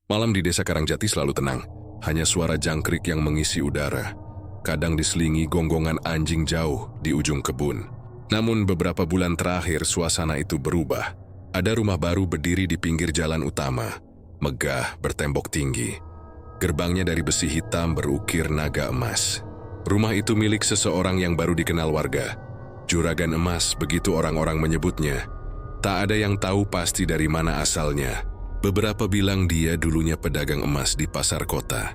Malam di desa Karangjati selalu tenang, hanya suara jangkrik yang mengisi udara. Kadang diselingi gonggongan anjing jauh di ujung kebun. Namun beberapa bulan terakhir suasana itu berubah. Ada rumah baru berdiri di pinggir jalan utama, megah bertembok tinggi. Gerbangnya dari besi hitam berukir naga emas. Rumah itu milik seseorang yang baru dikenal warga. Juragan Emas, begitu orang-orang menyebutnya. Tak ada yang tahu pasti dari mana asalnya. Beberapa bilang dia dulunya pedagang emas di pasar kota.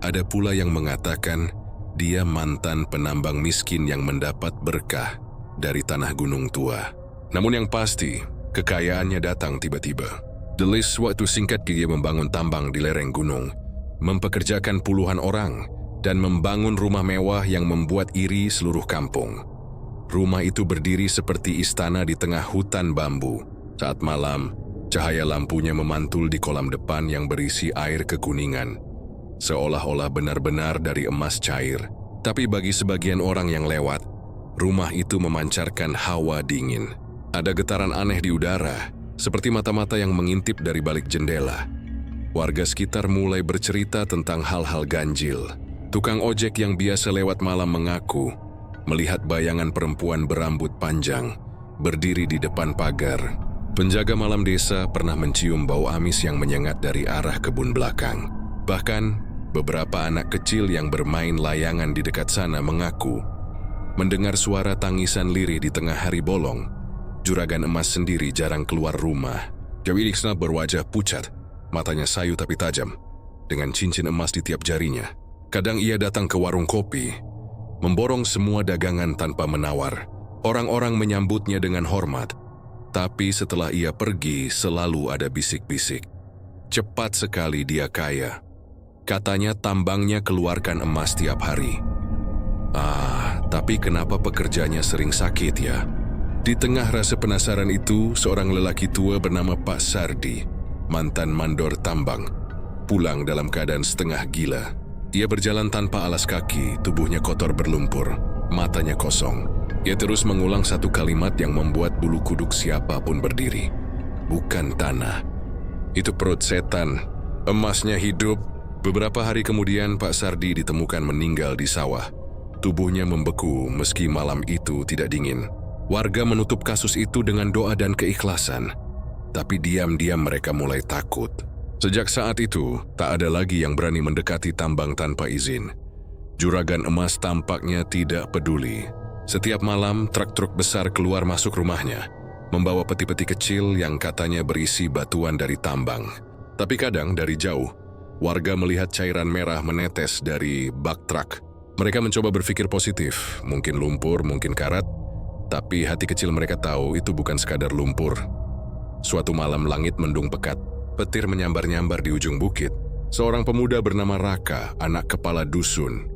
Ada pula yang mengatakan dia mantan penambang miskin yang mendapat berkah dari tanah gunung tua. Namun yang pasti, kekayaannya datang tiba-tiba. Delis waktu singkat dia membangun tambang di lereng gunung, mempekerjakan puluhan orang, dan membangun rumah mewah yang membuat iri seluruh kampung. Rumah itu berdiri seperti istana di tengah hutan bambu. Saat malam, cahaya lampunya memantul di kolam depan yang berisi air kekuningan, seolah-olah benar-benar dari emas cair. Tapi bagi sebagian orang yang lewat, rumah itu memancarkan hawa dingin. Ada getaran aneh di udara, seperti mata-mata yang mengintip dari balik jendela. Warga sekitar mulai bercerita tentang hal-hal ganjil. Tukang ojek yang biasa lewat malam mengaku melihat bayangan perempuan berambut panjang berdiri di depan pagar. Penjaga malam desa pernah mencium bau amis yang menyengat dari arah kebun belakang. Bahkan, beberapa anak kecil yang bermain layangan di dekat sana mengaku mendengar suara tangisan lirih di tengah hari bolong. Juragan Emas sendiri jarang keluar rumah. Dewi Iksna berwajah pucat, matanya sayu tapi tajam, dengan cincin emas di tiap jarinya. Kadang ia datang ke warung kopi, memborong semua dagangan tanpa menawar. Orang-orang menyambutnya dengan hormat. Tapi setelah ia pergi, selalu ada bisik-bisik. Cepat sekali dia kaya. Katanya tambangnya keluarkan emas tiap hari. Tapi kenapa pekerjanya sering sakit ya? Di tengah rasa penasaran itu, seorang lelaki tua bernama Pak Sardi, mantan mandor tambang, pulang dalam keadaan setengah gila. Ia berjalan tanpa alas kaki, tubuhnya kotor berlumpur, matanya kosong. Ia terus mengulang satu kalimat yang membuat bulu kuduk siapapun berdiri. Bukan tanah, itu perut setan. Emasnya hidup. Beberapa hari kemudian Pak Sardi ditemukan meninggal di sawah. Tubuhnya membeku meski malam itu tidak dingin. Warga menutup kasus itu dengan doa dan keikhlasan. Tapi diam-diam mereka mulai takut. Sejak saat itu, tak ada lagi yang berani mendekati tambang tanpa izin. Juragan Emas tampaknya tidak peduli. Setiap malam, truk-truk besar keluar masuk rumahnya, membawa peti-peti kecil yang katanya berisi batuan dari tambang. Tapi kadang dari jauh, warga melihat cairan merah menetes dari bak truk. Mereka mencoba berpikir positif, mungkin lumpur, mungkin karat, tapi hati kecil mereka tahu itu bukan sekadar lumpur. Suatu malam langit mendung pekat, petir menyambar-nyambar di ujung bukit. Seorang pemuda bernama Raka, anak kepala dusun,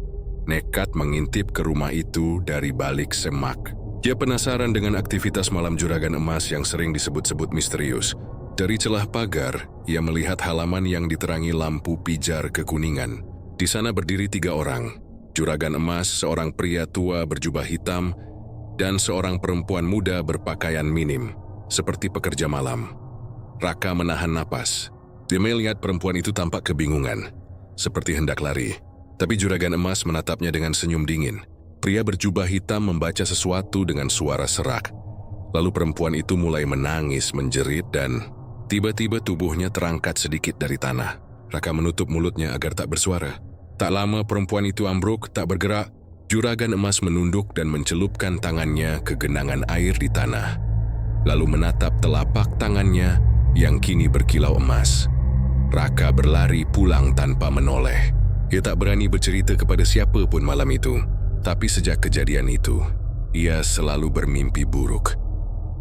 nekat mengintip ke rumah itu dari balik semak. Dia penasaran dengan aktivitas malam Juragan Emas yang sering disebut-sebut misterius. Dari celah pagar, ia melihat halaman yang diterangi lampu pijar kekuningan. Di sana berdiri 3 orang. Juragan Emas, seorang pria tua berjubah hitam, dan seorang perempuan muda berpakaian minim, seperti pekerja malam. Raka menahan napas. Dia melihat perempuan itu tampak kebingungan, seperti hendak lari. Tapi Juragan Emas menatapnya dengan senyum dingin. Pria berjubah hitam membaca sesuatu dengan suara serak. Lalu perempuan itu mulai menangis, menjerit, dan tiba-tiba tubuhnya terangkat sedikit dari tanah. Raka menutup mulutnya agar tak bersuara. Tak lama perempuan itu ambruk, tak bergerak. Juragan Emas menunduk dan mencelupkan tangannya ke genangan air di tanah. Lalu menatap telapak tangannya yang kini berkilau emas. Raka berlari pulang tanpa menoleh. Ia tak berani bercerita kepada siapa pun malam itu. Tapi sejak kejadian itu, ia selalu bermimpi buruk.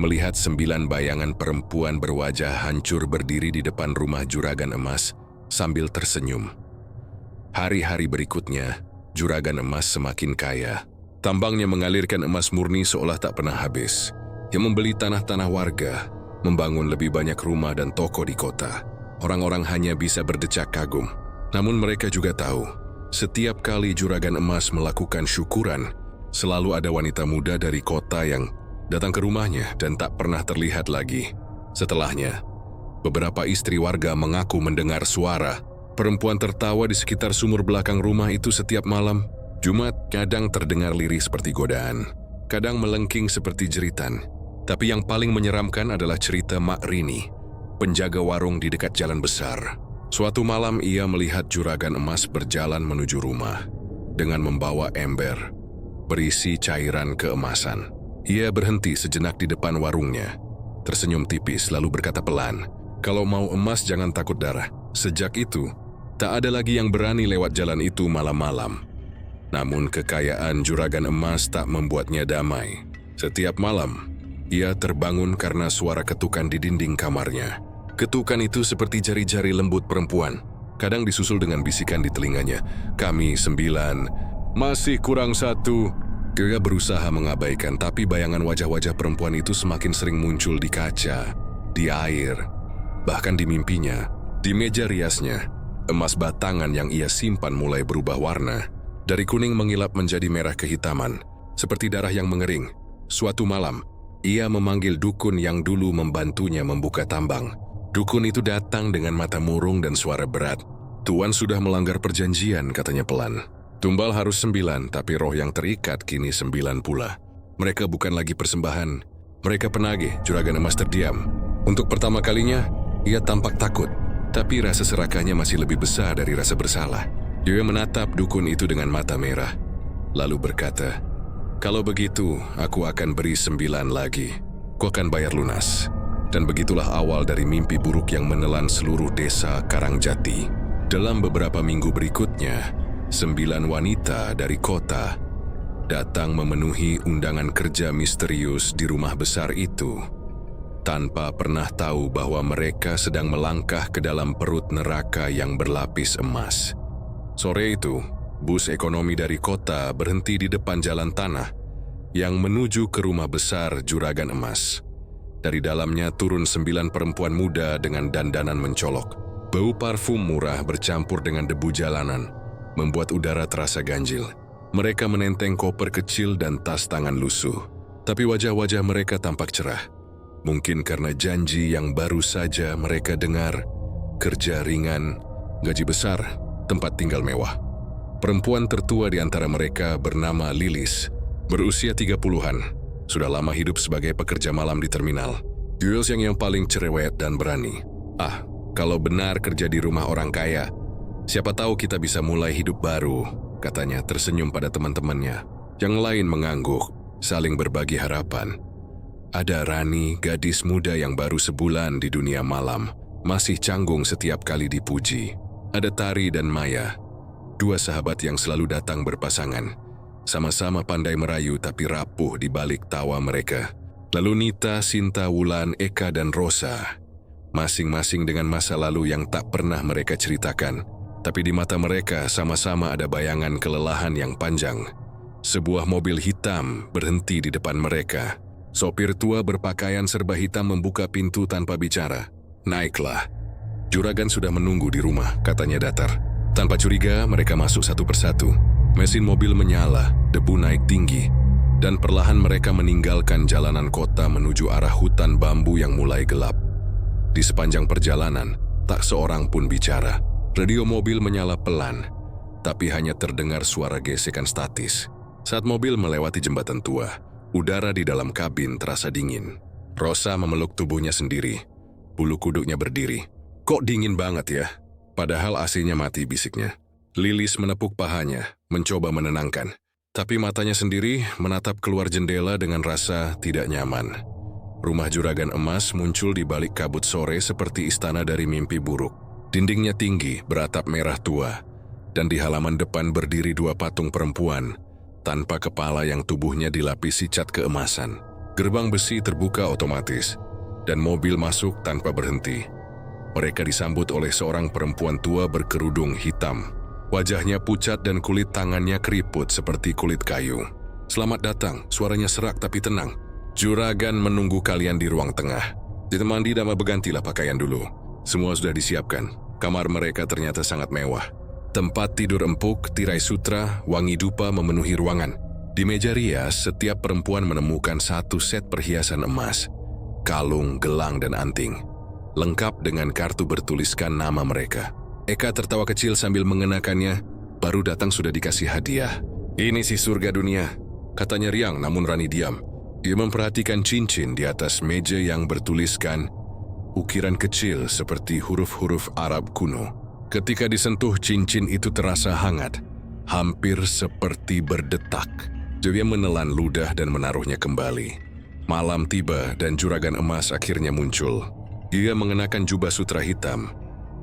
Melihat 9 bayangan perempuan berwajah hancur berdiri di depan rumah Juragan Emas sambil tersenyum. Hari-hari berikutnya, Juragan Emas semakin kaya. Tambangnya mengalirkan emas murni seolah tak pernah habis. Ia membeli tanah-tanah warga, membangun lebih banyak rumah dan toko di kota. Orang-orang hanya bisa berdecak kagum. Namun mereka juga tahu, setiap kali Juragan Emas melakukan syukuran, selalu ada wanita muda dari kota yang datang ke rumahnya dan tak pernah terlihat lagi. Setelahnya, Beberapa istri warga mengaku mendengar suara perempuan tertawa di sekitar sumur belakang rumah itu setiap malam Jumat. Kadang terdengar lirih seperti godaan, kadang melengking seperti jeritan. Tapi yang paling menyeramkan adalah cerita Mak Rini, penjaga warung di dekat jalan besar. Suatu malam ia melihat juragan emas berjalan menuju rumah dengan membawa ember berisi cairan keemasan. Ia berhenti sejenak di depan warungnya, tersenyum tipis lalu berkata pelan, "Kalau mau emas jangan takut darah." Sejak itu, tak ada lagi yang berani lewat jalan itu malam-malam. Namun kekayaan juragan emas tak membuatnya damai. Setiap malam, ia terbangun karena suara ketukan di dinding kamarnya. Ketukan itu seperti jari-jari lembut perempuan, kadang disusul dengan bisikan di telinganya, "Kami 9, masih kurang 1. Dia berusaha mengabaikan, tapi bayangan wajah-wajah perempuan itu semakin sering muncul di kaca, di air, bahkan di mimpinya. Di meja riasnya, emas batangan yang ia simpan mulai berubah warna. Dari kuning mengilap menjadi merah kehitaman, seperti darah yang mengering. Suatu malam, ia memanggil dukun yang dulu membantunya membuka tambang. Dukun itu datang dengan mata murung dan suara berat. "Tuan sudah melanggar perjanjian," katanya pelan. "Tumbal harus 9, tapi roh yang terikat kini 9 pula. Mereka bukan lagi persembahan, mereka penagih." Juragan emas terdiam. Untuk pertama kalinya, ia tampak takut, tapi rasa serakahnya masih lebih besar dari rasa bersalah. Dia menatap dukun itu dengan mata merah, lalu berkata, "Kalau begitu, aku akan beri 9 lagi. Ku akan bayar lunas." Dan begitulah awal dari mimpi buruk yang menelan seluruh desa Karangjati. Dalam beberapa minggu berikutnya, 9 wanita dari kota datang memenuhi undangan kerja misterius di rumah besar itu, tanpa pernah tahu bahwa mereka sedang melangkah ke dalam perut neraka yang berlapis emas. Sore itu, bus ekonomi dari kota berhenti di depan jalan tanah yang menuju ke rumah besar juragan emas. Dari dalamnya turun 9 perempuan muda dengan dandanan mencolok. Bau parfum murah bercampur dengan debu jalanan membuat udara terasa ganjil. Mereka menenteng koper kecil dan tas tangan lusuh, tapi wajah-wajah mereka tampak cerah. Mungkin karena janji yang baru saja mereka dengar, kerja ringan, gaji besar, tempat tinggal mewah. Perempuan tertua di antara mereka bernama Lilis, berusia 30-an. Sudah lama hidup sebagai pekerja malam di terminal. Jules yang paling cerewet dan berani. Kalau benar kerja di rumah orang kaya, siapa tahu kita bisa mulai hidup baru," katanya tersenyum pada teman-temannya. Yang lain mengangguk, saling berbagi harapan. Ada Rani, gadis muda yang baru sebulan di dunia malam, masih canggung setiap kali dipuji. Ada Tari dan Maya, 2 sahabat yang selalu datang berpasangan. Sama-sama pandai merayu tapi rapuh di balik tawa mereka. Lalu Nita, Sinta, Wulan, Eka, dan Rosa, masing-masing dengan masa lalu yang tak pernah mereka ceritakan. Tapi di mata mereka sama-sama ada bayangan kelelahan yang panjang. Sebuah mobil hitam berhenti di depan mereka. Sopir tua berpakaian serba hitam membuka pintu tanpa bicara. "Naiklah. Juragan sudah menunggu di rumah," katanya datar. Tanpa curiga, mereka masuk satu persatu. Mesin mobil menyala, debu naik tinggi, dan perlahan mereka meninggalkan jalanan kota menuju arah hutan bambu yang mulai gelap. Di sepanjang perjalanan, tak seorang pun bicara. Radio mobil menyala pelan, tapi hanya terdengar suara gesekan statis. Saat mobil melewati jembatan tua, udara di dalam kabin terasa dingin. Rosa memeluk tubuhnya sendiri, bulu kuduknya berdiri. "Kok dingin banget ya? Padahal AC-nya mati," bisiknya. Lilis menepuk pahanya, mencoba menenangkan. Tapi matanya sendiri menatap keluar jendela dengan rasa tidak nyaman. Rumah juragan emas muncul di balik kabut sore seperti istana dari mimpi buruk. Dindingnya tinggi, beratap merah tua, dan di halaman depan berdiri 2 patung perempuan, tanpa kepala yang tubuhnya dilapisi cat keemasan. Gerbang besi terbuka otomatis, dan mobil masuk tanpa berhenti. Mereka disambut oleh seorang perempuan tua berkerudung hitam. Wajahnya pucat dan kulit tangannya keriput seperti kulit kayu. "Selamat datang," suaranya serak tapi tenang. "Juragan menunggu kalian di ruang tengah. Ditemani dan bergantilah pakaian dulu. Semua sudah disiapkan." Kamar mereka ternyata sangat mewah. Tempat tidur empuk, tirai sutra, wangi dupa memenuhi ruangan. Di meja rias, setiap perempuan menemukan 1 set perhiasan emas, kalung, gelang, dan anting. lengkap dengan kartu bertuliskan nama mereka. Eka tertawa kecil sambil mengenakannya, baru datang sudah dikasih hadiah. "Ini sih surga dunia," katanya riang namun Rani diam. Ia memperhatikan cincin di atas meja yang bertuliskan ukiran kecil seperti huruf-huruf Arab kuno. Ketika disentuh, cincin itu terasa hangat, hampir seperti berdetak. Dia menelan ludah dan menaruhnya kembali. Malam tiba dan juragan emas akhirnya muncul. Ia mengenakan jubah sutra hitam,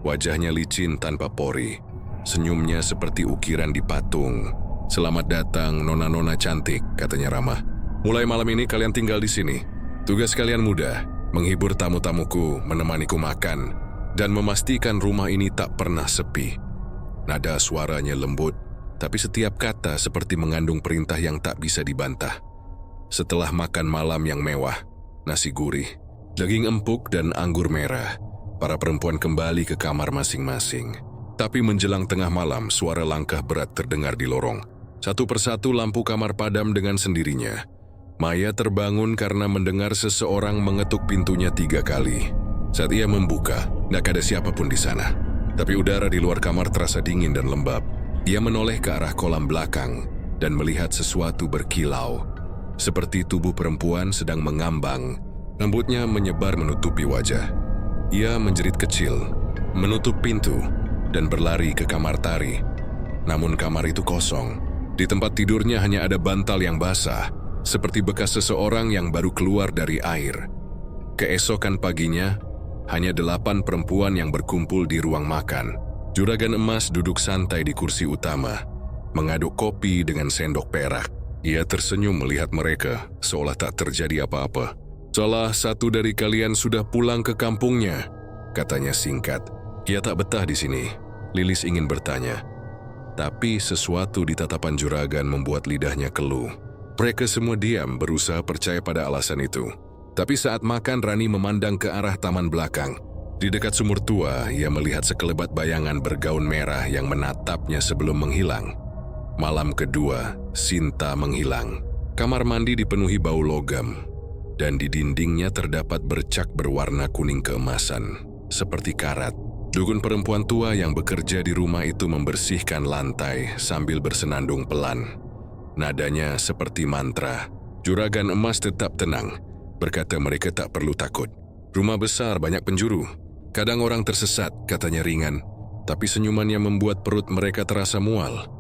wajahnya licin tanpa pori, senyumnya seperti ukiran di patung. "Selamat datang, nona-nona cantik," katanya ramah. "Mulai malam ini kalian tinggal di sini. Tugas kalian mudah, menghibur tamu-tamuku, menemaniku makan, dan memastikan rumah ini tak pernah sepi." Nada suaranya lembut, tapi setiap kata seperti mengandung perintah yang tak bisa dibantah. Setelah makan malam yang mewah, nasi gurih, daging empuk dan anggur merah, para perempuan kembali ke kamar masing-masing. Tapi menjelang tengah malam, suara langkah berat terdengar di lorong. Satu persatu lampu kamar padam dengan sendirinya. Maya terbangun karena mendengar seseorang mengetuk pintunya 3 kali. Saat ia membuka, tidak ada siapapun di sana. Tapi udara di luar kamar terasa dingin dan lembab. Ia menoleh ke arah kolam belakang dan melihat sesuatu berkilau. Seperti tubuh perempuan sedang mengambang. Rambutnya menyebar menutupi wajah. Ia menjerit kecil, menutup pintu, dan berlari ke kamar tari. Namun kamar itu kosong. Di tempat tidurnya hanya ada bantal yang basah, seperti bekas seseorang yang baru keluar dari air. Keesokan paginya, hanya 8 perempuan yang berkumpul di ruang makan. Juragan emas duduk santai di kursi utama, mengaduk kopi dengan sendok perak. Ia tersenyum melihat mereka, seolah tak terjadi apa-apa. "Salah satu dari kalian sudah pulang ke kampungnya," katanya singkat. Ia tak betah di sini. Lilis ingin bertanya, tapi sesuatu di tatapan juragan membuat lidahnya keluh. Mereka semua diam, berusaha percaya pada alasan itu. Tapi saat makan, Rani memandang ke arah taman belakang. Di dekat sumur tua, ia melihat sekelebat bayangan bergaun merah yang menatapnya sebelum menghilang. Malam kedua, Sinta menghilang. Kamar mandi dipenuhi bau logam, dan di dindingnya terdapat bercak berwarna kuning keemasan, seperti karat. Dukun perempuan tua yang bekerja di rumah itu membersihkan lantai sambil bersenandung pelan. Nadanya seperti mantra. Juragan emas tetap tenang, berkata mereka tak perlu takut. "Rumah besar, banyak penjuru. Kadang orang tersesat," katanya ringan. Tapi senyumannya membuat perut mereka terasa mual.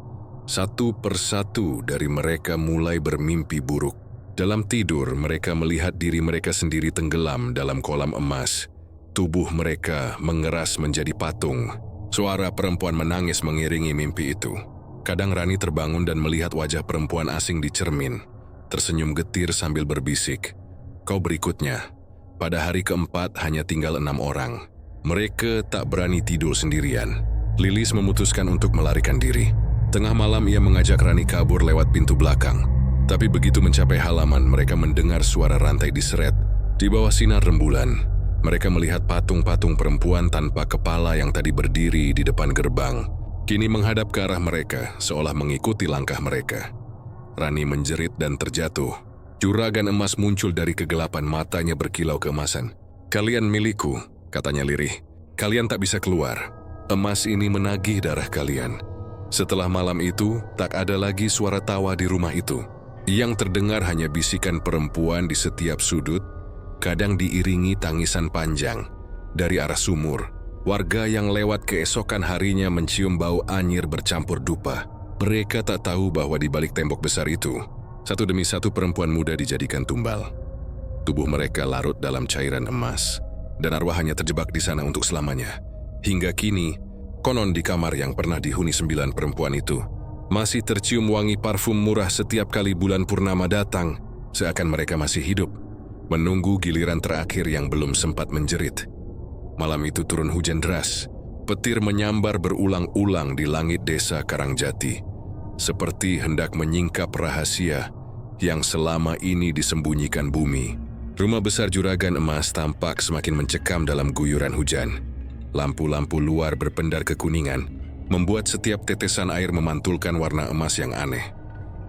Satu persatu dari mereka mulai bermimpi buruk. Dalam tidur, mereka melihat diri mereka sendiri tenggelam dalam kolam emas. Tubuh mereka mengeras menjadi patung. Suara perempuan menangis mengiringi mimpi itu. Kadang Rani terbangun dan melihat wajah perempuan asing di cermin, tersenyum getir sambil berbisik, "Kau berikutnya." Pada hari keempat hanya tinggal 6 orang. Mereka tak berani tidur sendirian. Lilis memutuskan untuk melarikan diri. Tengah malam ia mengajak Rani kabur lewat pintu belakang. Tapi begitu mencapai halaman, mereka mendengar suara rantai diseret. Di bawah sinar rembulan, mereka melihat patung-patung perempuan tanpa kepala yang tadi berdiri di depan gerbang. Kini menghadap ke arah mereka, seolah mengikuti langkah mereka. Rani menjerit dan terjatuh. Juragan emas muncul dari kegelapan, matanya berkilau keemasan. "Kalian milikku," katanya lirih. "Kalian tak bisa keluar. Emas ini menagih darah kalian." Setelah malam itu, tak ada lagi suara tawa di rumah itu. Yang terdengar hanya bisikan perempuan di setiap sudut, kadang diiringi tangisan panjang. Dari arah sumur, warga yang lewat keesokan harinya mencium bau anyir bercampur dupa. Mereka tak tahu bahwa di balik tembok besar itu, satu demi satu perempuan muda dijadikan tumbal. Tubuh mereka larut dalam cairan emas, dan arwahnya terjebak di sana untuk selamanya. Hingga kini, konon di kamar yang pernah dihuni 9 perempuan itu, masih tercium wangi parfum murah setiap kali bulan purnama datang, seakan mereka masih hidup, menunggu giliran terakhir yang belum sempat menjerit. Malam itu turun hujan deras. Petir menyambar berulang-ulang di langit desa Karangjati, seperti hendak menyingkap rahasia yang selama ini disembunyikan bumi. Rumah besar juragan emas tampak semakin mencekam dalam guyuran hujan. Lampu-lampu luar berpendar kekuningan, membuat setiap tetesan air memantulkan warna emas yang aneh.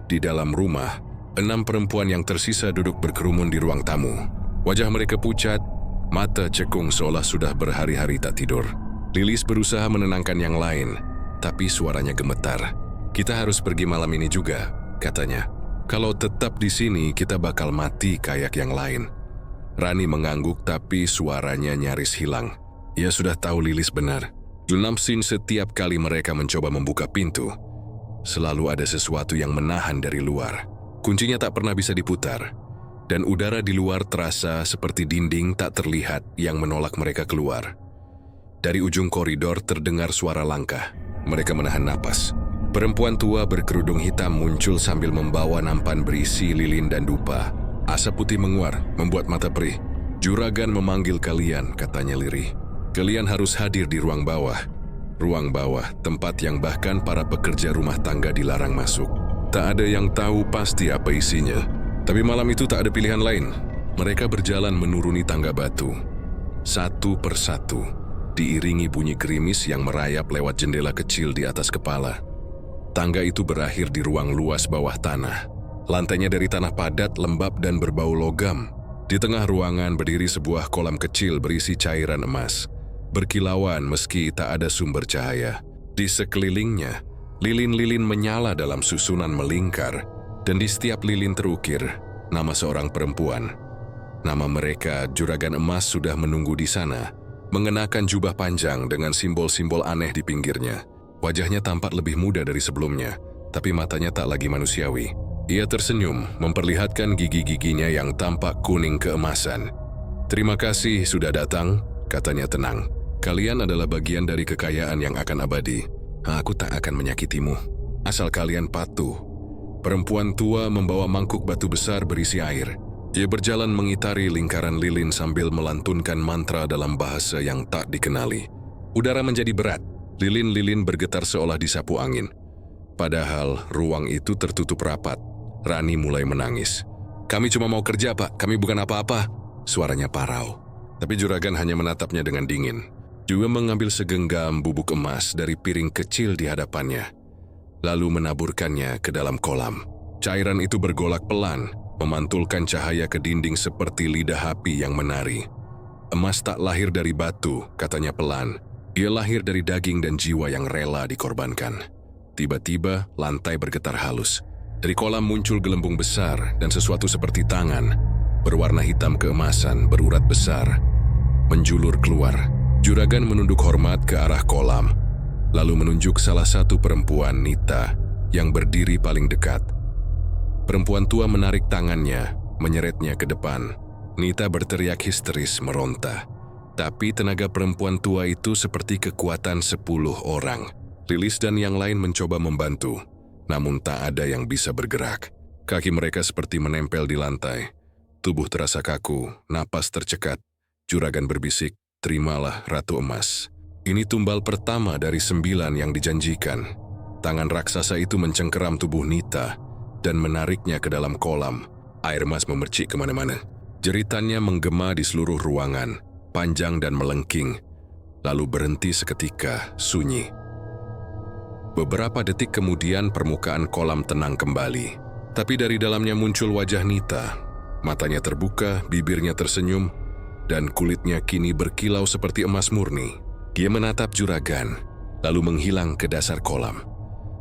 Di dalam rumah, 6 perempuan yang tersisa duduk berkerumun di ruang tamu. Wajah mereka pucat, Mata cekung seolah sudah berhari-hari tak tidur. Lilis berusaha menenangkan yang lain, tapi suaranya gemetar. "Kita harus pergi malam ini juga," katanya. "Kalau tetap di sini, kita bakal mati kayak yang lain." Rani mengangguk tapi suaranya nyaris hilang. Ia sudah tahu Lilis benar. Junamsin setiap kali mereka mencoba membuka pintu, selalu ada sesuatu yang menahan dari luar. Kuncinya tak pernah bisa diputar, dan udara di luar terasa seperti dinding tak terlihat yang menolak mereka keluar. Dari ujung koridor terdengar suara langkah. Mereka menahan napas. Perempuan tua berkerudung hitam muncul sambil membawa nampan berisi lilin dan dupa. Asap putih menguar, membuat mata perih. "Juragan memanggil kalian," katanya lirih. "Kalian harus hadir di ruang bawah." Ruang bawah, tempat yang bahkan para pekerja rumah tangga dilarang masuk. Tak ada yang tahu pasti apa isinya. Tapi malam itu tak ada pilihan lain. Mereka berjalan menuruni tangga batu. Satu persatu, diiringi bunyi gerimis yang merayap lewat jendela kecil di atas kepala. Tangga itu berakhir di ruang luas bawah tanah. Lantainya dari tanah padat, lembab dan berbau logam. Di tengah ruangan berdiri sebuah kolam kecil berisi cairan emas. Berkilauan meski tak ada sumber cahaya. Di sekelilingnya, lilin-lilin menyala dalam susunan melingkar, dan di setiap lilin terukir nama seorang perempuan. Nama mereka, Juragan Emas, sudah menunggu di sana, mengenakan jubah panjang dengan simbol-simbol aneh di pinggirnya. Wajahnya tampak lebih muda dari sebelumnya, tapi matanya tak lagi manusiawi. Ia tersenyum, memperlihatkan gigi-giginya yang tampak kuning keemasan. "Terima kasih sudah datang," katanya tenang. "Kalian adalah bagian dari kekayaan yang akan abadi. Aku tak akan menyakitimu, asal kalian patuh." Perempuan tua membawa mangkuk batu besar berisi air. Ia berjalan mengitari lingkaran lilin sambil melantunkan mantra dalam bahasa yang tak dikenali. Udara menjadi berat, lilin-lilin bergetar seolah disapu angin. Padahal ruang itu tertutup rapat. Rani mulai menangis. "Kami cuma mau kerja, Pak. Kami bukan apa-apa." Suaranya parau. Tapi juragan hanya menatapnya dengan dingin. Juga mengambil segenggam bubuk emas dari piring kecil di hadapannya, lalu menaburkannya ke dalam kolam. Cairan itu bergolak pelan, memantulkan cahaya ke dinding seperti lidah api yang menari. "Emas tak lahir dari batu," katanya pelan. "Ia lahir dari daging dan jiwa yang rela dikorbankan." Tiba-tiba, lantai bergetar halus. Dari kolam muncul gelembung besar dan sesuatu seperti tangan, berwarna hitam keemasan, berurat besar, menjulur keluar. Juragan menunduk hormat ke arah kolam, lalu menunjuk salah satu perempuan, Nita, yang berdiri paling dekat. Perempuan tua menarik tangannya, menyeretnya ke depan. Nita berteriak histeris, meronta. Tapi tenaga perempuan tua itu seperti kekuatan 10 orang. Lilis dan yang lain mencoba membantu, namun tak ada yang bisa bergerak. Kaki mereka seperti menempel di lantai. Tubuh terasa kaku, napas tercekat. Juragan berbisik, "Terimalah, Ratu Emas. Ini tumbal pertama dari 9 yang dijanjikan." Tangan raksasa itu mencengkeram tubuh Nita dan menariknya ke dalam kolam. Air emas memercik kemana-mana. Jeritannya menggema di seluruh ruangan, panjang dan melengking, lalu berhenti seketika, sunyi. Beberapa detik kemudian permukaan kolam tenang kembali. Tapi dari dalamnya muncul wajah Nita. Matanya terbuka, bibirnya tersenyum, dan kulitnya kini berkilau seperti emas murni. Dia menatap juragan, lalu menghilang ke dasar kolam.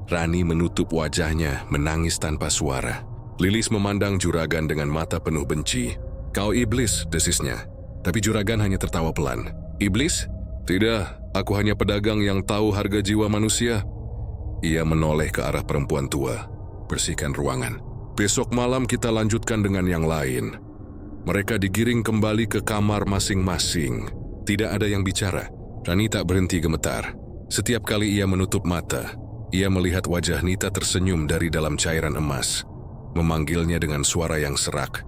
Rani menutup wajahnya, menangis tanpa suara. Lilis memandang juragan dengan mata penuh benci. "Kau iblis," desisnya. Tapi juragan hanya tertawa pelan. "Iblis? Tidak, aku hanya pedagang yang tahu harga jiwa manusia." Ia menoleh ke arah perempuan tua. "Bersihkan ruangan. Besok malam kita lanjutkan dengan yang lain." Mereka digiring kembali ke kamar masing-masing. Tidak ada yang bicara. Rani tak berhenti gemetar. Setiap kali ia menutup mata, ia melihat wajah Nita tersenyum dari dalam cairan emas, memanggilnya dengan suara yang serak.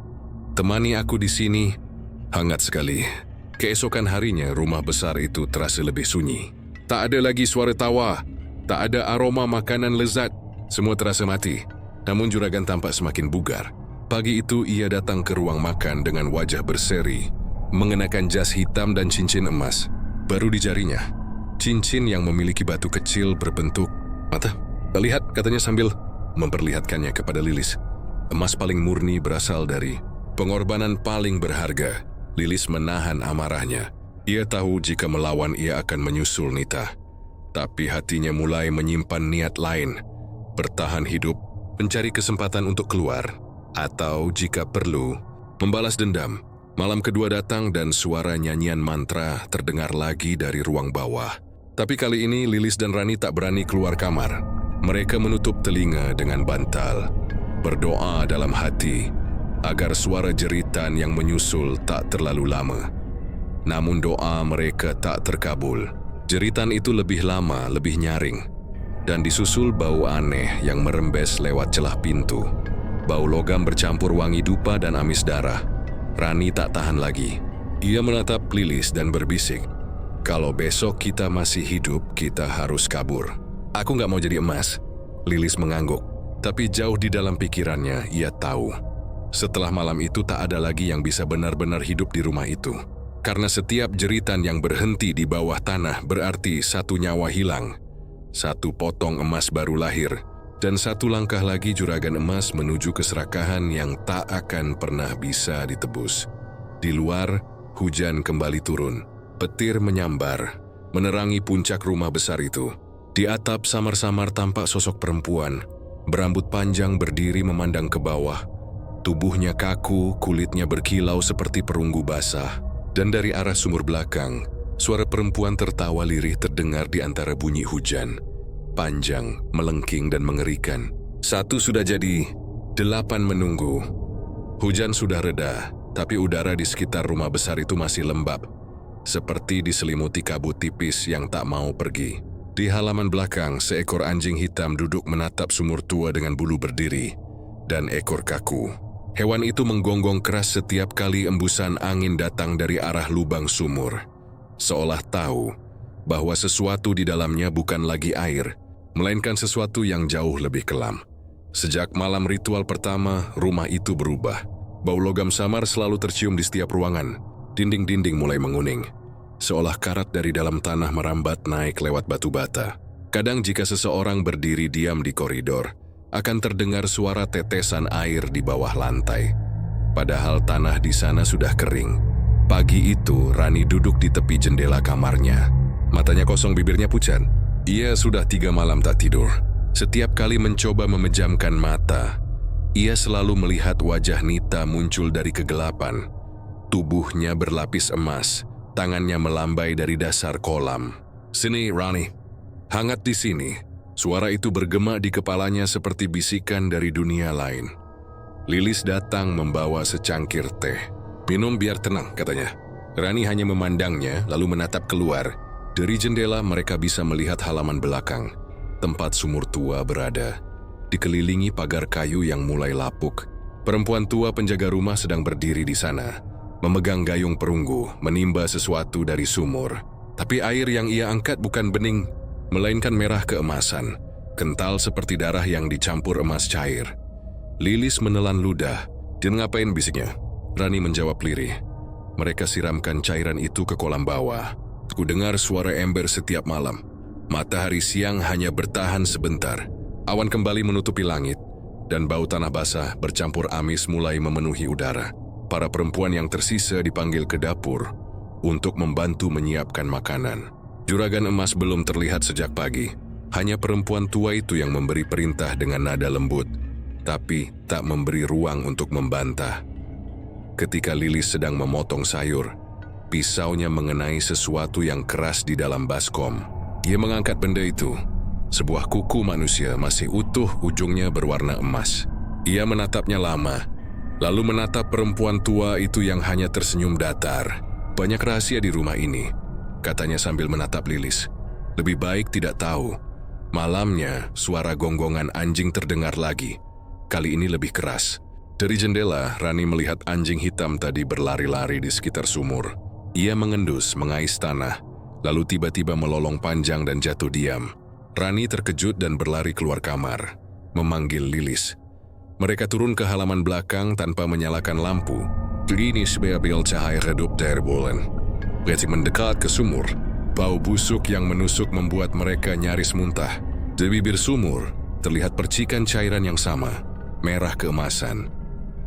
"Temani aku di sini." Hangat sekali. Keesokan harinya, rumah besar itu terasa lebih sunyi. Tak ada lagi suara tawa, tak ada aroma makanan lezat. Semua terasa mati. Namun juragan tampak semakin bugar. Pagi itu ia datang ke ruang makan dengan wajah berseri, mengenakan jas hitam dan cincin emas. Baru di jarinya, cincin yang memiliki batu kecil berbentuk mata. "Lihat," katanya sambil memperlihatkannya kepada Lilis. "Emas paling murni berasal dari pengorbanan paling berharga." Lilis menahan amarahnya. Ia tahu jika melawan ia akan menyusul Nita. Tapi hatinya mulai menyimpan niat lain. Bertahan hidup, mencari kesempatan untuk keluar. Atau jika perlu, membalas dendam. Malam kedua datang dan suara nyanyian mantra terdengar lagi dari ruang bawah. Tapi kali ini Lilis dan Rani tak berani keluar kamar. Mereka menutup telinga dengan bantal, berdoa dalam hati agar suara jeritan yang menyusul tak terlalu lama. Namun doa mereka tak terkabul. Jeritan itu lebih lama, lebih nyaring, dan disusul bau aneh yang merembes lewat celah pintu. Bau logam bercampur wangi dupa dan amis darah. Rani tak tahan lagi. Ia menatap Lilis dan berbisik, "Kalau besok kita masih hidup, kita harus kabur." "Aku gak mau jadi emas." Lilis mengangguk, tapi jauh di dalam pikirannya ia tahu. Setelah malam itu tak ada lagi yang bisa benar-benar hidup di rumah itu. Karena setiap jeritan yang berhenti di bawah tanah berarti satu nyawa hilang. Satu potong emas baru lahir, dan satu langkah lagi juragan emas menuju keserakahan yang tak akan pernah bisa ditebus. Di luar, hujan kembali turun. Petir menyambar, menerangi puncak rumah besar itu. Di atap samar-samar tampak sosok perempuan, berambut panjang berdiri memandang ke bawah. Tubuhnya kaku, kulitnya berkilau seperti perunggu basah. Dan dari arah sumur belakang, suara perempuan tertawa lirih terdengar di antara bunyi hujan. Panjang, melengking dan mengerikan. 1 sudah jadi, 8 menunggu. Hujan sudah reda, tapi udara di sekitar rumah besar itu masih lembab. Seperti diselimuti kabut tipis yang tak mau pergi. Di halaman belakang, seekor anjing hitam duduk menatap sumur tua dengan bulu berdiri dan ekor kaku. Hewan itu menggonggong keras setiap kali embusan angin datang dari arah lubang sumur. Seolah tahu bahwa sesuatu di dalamnya bukan lagi air, melainkan sesuatu yang jauh lebih kelam. Sejak malam ritual pertama, rumah itu berubah. Bau logam samar selalu tercium di setiap ruangan. Dinding-dinding mulai menguning, seolah karat dari dalam tanah merambat naik lewat batu bata. Kadang jika seseorang berdiri diam di koridor, akan terdengar suara tetesan air di bawah lantai. Padahal tanah di sana sudah kering. Pagi itu, Rani duduk di tepi jendela kamarnya. Matanya kosong, bibirnya pucat. Ia sudah 3 malam tak tidur. Setiap kali mencoba memejamkan mata, ia selalu melihat wajah Nita muncul dari kegelapan. Tubuhnya berlapis emas, tangannya melambai dari dasar kolam. "Sini, Rani." Hangat di sini. Suara itu bergema di kepalanya seperti bisikan dari dunia lain. Lilis datang membawa secangkir teh. "Minum biar tenang," katanya. Rani hanya memandangnya lalu menatap keluar. Dari jendela mereka bisa melihat halaman belakang, tempat sumur tua berada. Dikelilingi pagar kayu yang mulai lapuk. Perempuan tua penjaga rumah sedang berdiri di sana, memegang gayung perunggu, menimba sesuatu dari sumur. Tapi air yang ia angkat bukan bening, melainkan merah keemasan, kental seperti darah yang dicampur emas cair. Lilis menelan ludah. "Dia ngapain?" bisiknya. Rani menjawab lirih. "Mereka siramkan cairan itu ke kolam bawah. Ku dengar suara ember setiap malam. Matahari siang hanya bertahan sebentar. Awan kembali menutupi langit, dan bau tanah basah bercampur amis mulai memenuhi udara. Para perempuan yang tersisa dipanggil ke dapur untuk membantu menyiapkan makanan. Juragan emas belum terlihat sejak pagi. Hanya perempuan tua itu yang memberi perintah dengan nada lembut, tapi tak memberi ruang untuk membantah. Ketika Lilis sedang memotong sayur, pisaunya mengenai sesuatu yang keras di dalam baskom. Ia mengangkat benda itu. Sebuah kuku manusia masih utuh, ujungnya berwarna emas. Ia menatapnya lama, lalu menatap perempuan tua itu yang hanya tersenyum datar. "Banyak rahasia di rumah ini," katanya sambil menatap Lilis. "Lebih baik tidak tahu." Malamnya, suara gonggongan anjing terdengar lagi. Kali ini lebih keras. Dari jendela, Rani melihat anjing hitam tadi berlari-lari di sekitar sumur. Ia mengendus, mengais tanah, lalu tiba-tiba melolong panjang dan jatuh diam. Rani terkejut dan berlari keluar kamar, memanggil Lilis. Mereka turun ke halaman belakang tanpa menyalakan lampu. Ini sebagai cahaya redup dari bulan. Mereka mendekat ke sumur. Bau busuk yang menusuk membuat mereka nyaris muntah. Di bibir sumur terlihat percikan cairan yang sama, merah keemasan.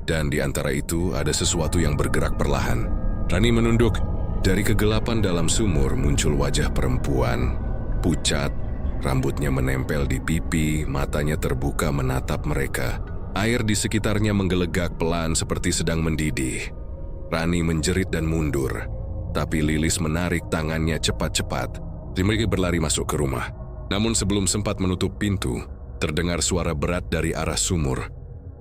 Dan di antara itu ada sesuatu yang bergerak perlahan. Rani menunduk. Dari kegelapan dalam sumur muncul wajah perempuan, pucat, rambutnya menempel di pipi, matanya terbuka menatap mereka. Air di sekitarnya menggelegak pelan seperti sedang mendidih. Rani menjerit dan mundur, tapi Lilis menarik tangannya cepat-cepat. Mereka berlari masuk ke rumah. Namun sebelum sempat menutup pintu, terdengar suara berat dari arah sumur.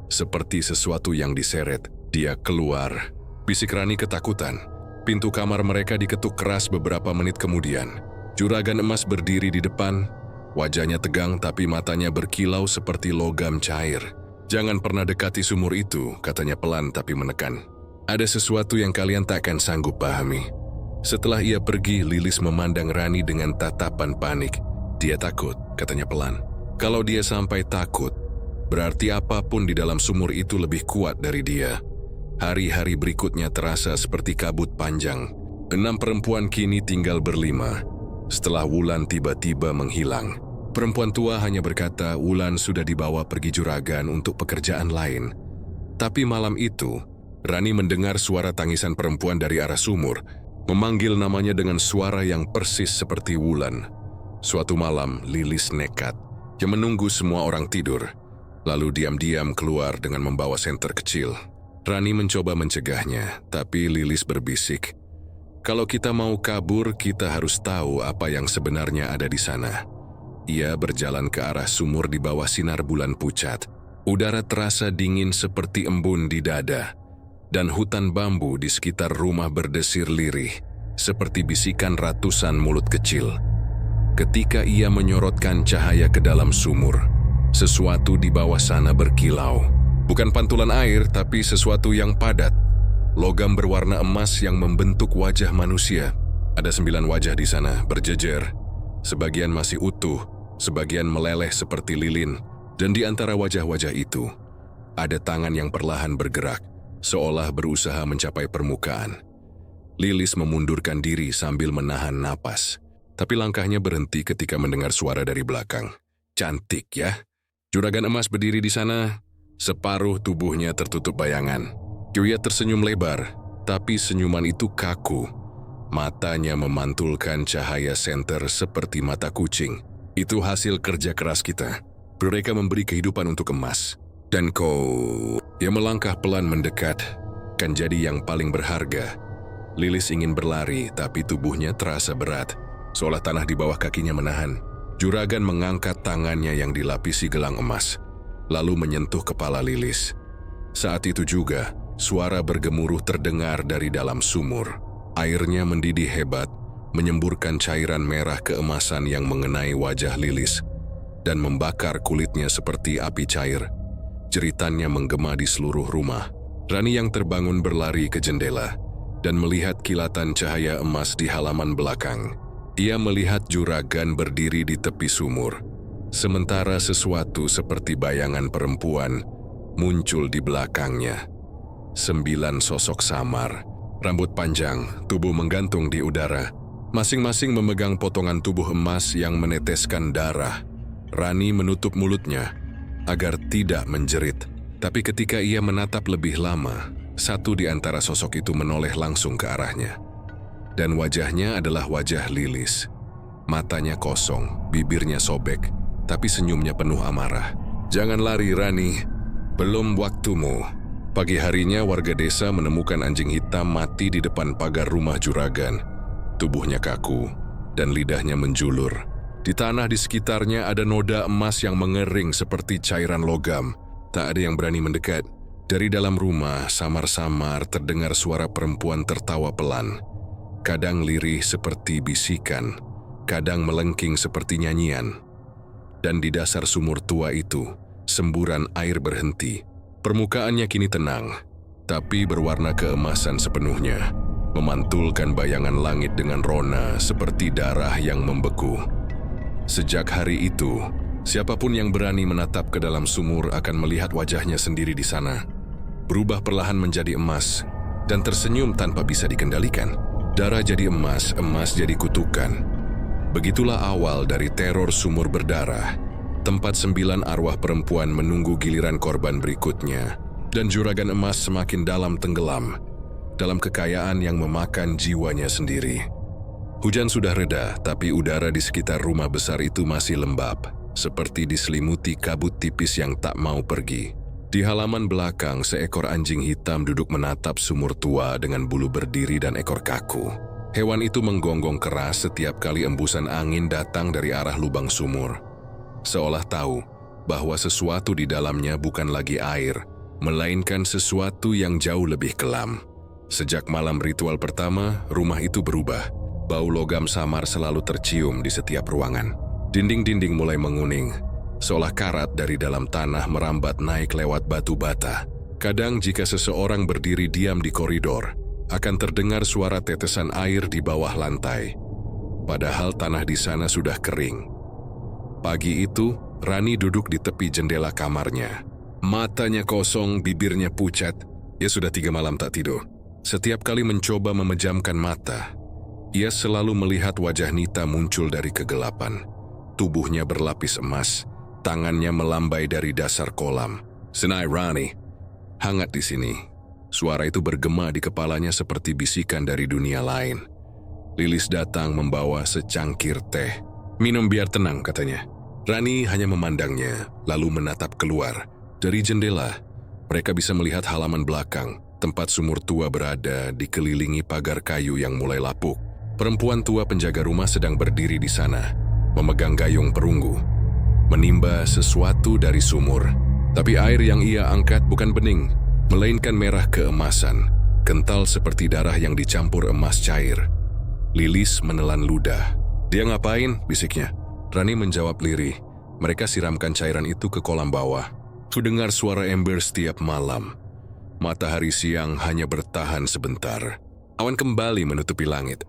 Seperti sesuatu yang diseret, dia keluar. Bisik Rani ketakutan. Pintu kamar mereka diketuk keras beberapa menit kemudian. Juragan Emas berdiri di depan. Wajahnya tegang tapi matanya berkilau seperti logam cair. "Jangan pernah dekati sumur itu," katanya pelan tapi menekan. "Ada sesuatu yang kalian takkan sanggup pahami." Setelah ia pergi, Lilis memandang Rani dengan tatapan panik. "Dia takut," katanya pelan. "Kalau dia sampai takut, berarti apapun di dalam sumur itu lebih kuat dari dia." Hari-hari berikutnya terasa seperti kabut panjang. 6 perempuan kini tinggal berlima. Setelah Wulan tiba-tiba menghilang, perempuan tua hanya berkata Wulan sudah dibawa pergi juragan untuk pekerjaan lain. Tapi malam itu, Rani mendengar suara tangisan perempuan dari arah sumur, memanggil namanya dengan suara yang persis seperti Wulan. Suatu malam, Lilis nekat. Dia menunggu semua orang tidur, lalu diam-diam keluar dengan membawa senter kecil. Rani mencoba mencegahnya, tapi Lilis berbisik, "Kalau kita mau kabur, kita harus tahu apa yang sebenarnya ada di sana." Ia berjalan ke arah sumur di bawah sinar bulan pucat. Udara terasa dingin seperti embun di dada, dan hutan bambu di sekitar rumah berdesir lirih, seperti bisikan ratusan mulut kecil. Ketika ia menyorotkan cahaya ke dalam sumur, sesuatu di bawah sana berkilau. Bukan pantulan air, tapi sesuatu yang padat. Logam berwarna emas yang membentuk wajah manusia. Ada 9 wajah di sana, berjejer. Sebagian masih utuh, sebagian meleleh seperti lilin. Dan di antara wajah-wajah itu, ada tangan yang perlahan bergerak, seolah berusaha mencapai permukaan. Lilis memundurkan diri sambil menahan napas. Tapi langkahnya berhenti ketika mendengar suara dari belakang. "Cantik ya?" Juragan Emas berdiri di sana. Separuh tubuhnya tertutup bayangan. Dia tersenyum lebar, tapi senyuman itu kaku. Matanya memantulkan cahaya senter seperti mata kucing. "Itu hasil kerja keras kita. Mereka memberi kehidupan untuk Emas. Dan kau..." Dia melangkah pelan mendekat, "kan jadi yang paling berharga." Lilis ingin berlari, tapi tubuhnya terasa berat, seolah tanah di bawah kakinya menahan. Juragan mengangkat tangannya yang dilapisi gelang emas, lalu menyentuh kepala Lilis. Saat itu juga, suara bergemuruh terdengar dari dalam sumur. Airnya mendidih hebat, menyemburkan cairan merah keemasan yang mengenai wajah Lilis dan membakar kulitnya seperti api cair. Jeritannya menggema di seluruh rumah. Rani yang terbangun berlari ke jendela dan melihat kilatan cahaya emas di halaman belakang. Ia melihat juragan berdiri di tepi sumur. Sementara sesuatu seperti bayangan perempuan muncul di belakangnya. 9 sosok samar, rambut panjang, tubuh menggantung di udara. Masing-masing memegang potongan tubuh emas yang meneteskan darah. Rani menutup mulutnya agar tidak menjerit. Tapi ketika ia menatap lebih lama, satu di antara sosok itu menoleh langsung ke arahnya. Dan wajahnya adalah wajah Lilis. Matanya kosong, bibirnya sobek, tapi senyumnya penuh amarah. "Jangan lari, Rani. Belum waktumu." Pagi harinya warga desa menemukan anjing hitam mati di depan pagar rumah juragan. Tubuhnya kaku dan lidahnya menjulur. Di tanah di sekitarnya ada noda emas yang mengering seperti cairan logam. Tak ada yang berani mendekat. Dari dalam rumah, samar-samar terdengar suara perempuan tertawa pelan. Kadang lirih seperti bisikan, kadang melengking seperti nyanyian. Dan di dasar sumur tua itu, semburan air berhenti. Permukaannya kini tenang, tapi berwarna keemasan sepenuhnya, memantulkan bayangan langit dengan rona seperti darah yang membeku. Sejak hari itu, siapapun yang berani menatap ke dalam sumur akan melihat wajahnya sendiri di sana. Berubah perlahan menjadi emas, dan tersenyum tanpa bisa dikendalikan. Darah jadi emas, emas jadi kutukan. Begitulah awal dari teror sumur berdarah, tempat 9 arwah perempuan menunggu giliran korban berikutnya, dan juragan emas semakin dalam tenggelam. dalam kekayaan yang memakan jiwanya sendiri. Hujan sudah reda, tapi udara di sekitar rumah besar itu masih lembab, seperti diselimuti kabut tipis yang tak mau pergi. Di halaman belakang, seekor anjing hitam duduk menatap sumur tua dengan bulu berdiri dan ekor kaku. Hewan itu menggonggong keras setiap kali embusan angin datang dari arah lubang sumur, seolah tahu bahwa sesuatu di dalamnya bukan lagi air, melainkan sesuatu yang jauh lebih kelam. Sejak malam ritual pertama, rumah itu berubah. Bau logam samar selalu tercium di setiap ruangan. Dinding-dinding mulai menguning, seolah karat dari dalam tanah merambat naik lewat batu bata. Kadang jika seseorang berdiri diam di koridor, akan terdengar suara tetesan air di bawah lantai. Padahal tanah di sana sudah kering. Pagi itu, Rani duduk di tepi jendela kamarnya. Matanya kosong, bibirnya pucat. Ia sudah 3 malam tak tidur. Setiap kali mencoba memejamkan mata, ia selalu melihat wajah Nita muncul dari kegelapan. Tubuhnya berlapis emas, tangannya melambai dari dasar kolam. "Senai Rani, hangat di sini." Suara itu bergema di kepalanya seperti bisikan dari dunia lain. Lilis datang membawa secangkir teh. "Minum biar tenang," katanya. Rani hanya memandangnya, lalu menatap keluar. Dari jendela, mereka bisa melihat halaman belakang, tempat sumur tua berada dikelilingi pagar kayu yang mulai lapuk. Perempuan tua penjaga rumah sedang berdiri di sana, memegang gayung perunggu, menimba sesuatu dari sumur. Tapi air yang ia angkat bukan bening, melainkan merah keemasan, kental seperti darah yang dicampur emas cair. Lilis menelan ludah. "Dia ngapain?" bisiknya. Rani menjawab lirih. "Mereka siramkan cairan itu ke kolam bawah." Ku dengar suara ember setiap malam. Matahari siang hanya bertahan sebentar. Awan kembali menutupi langit,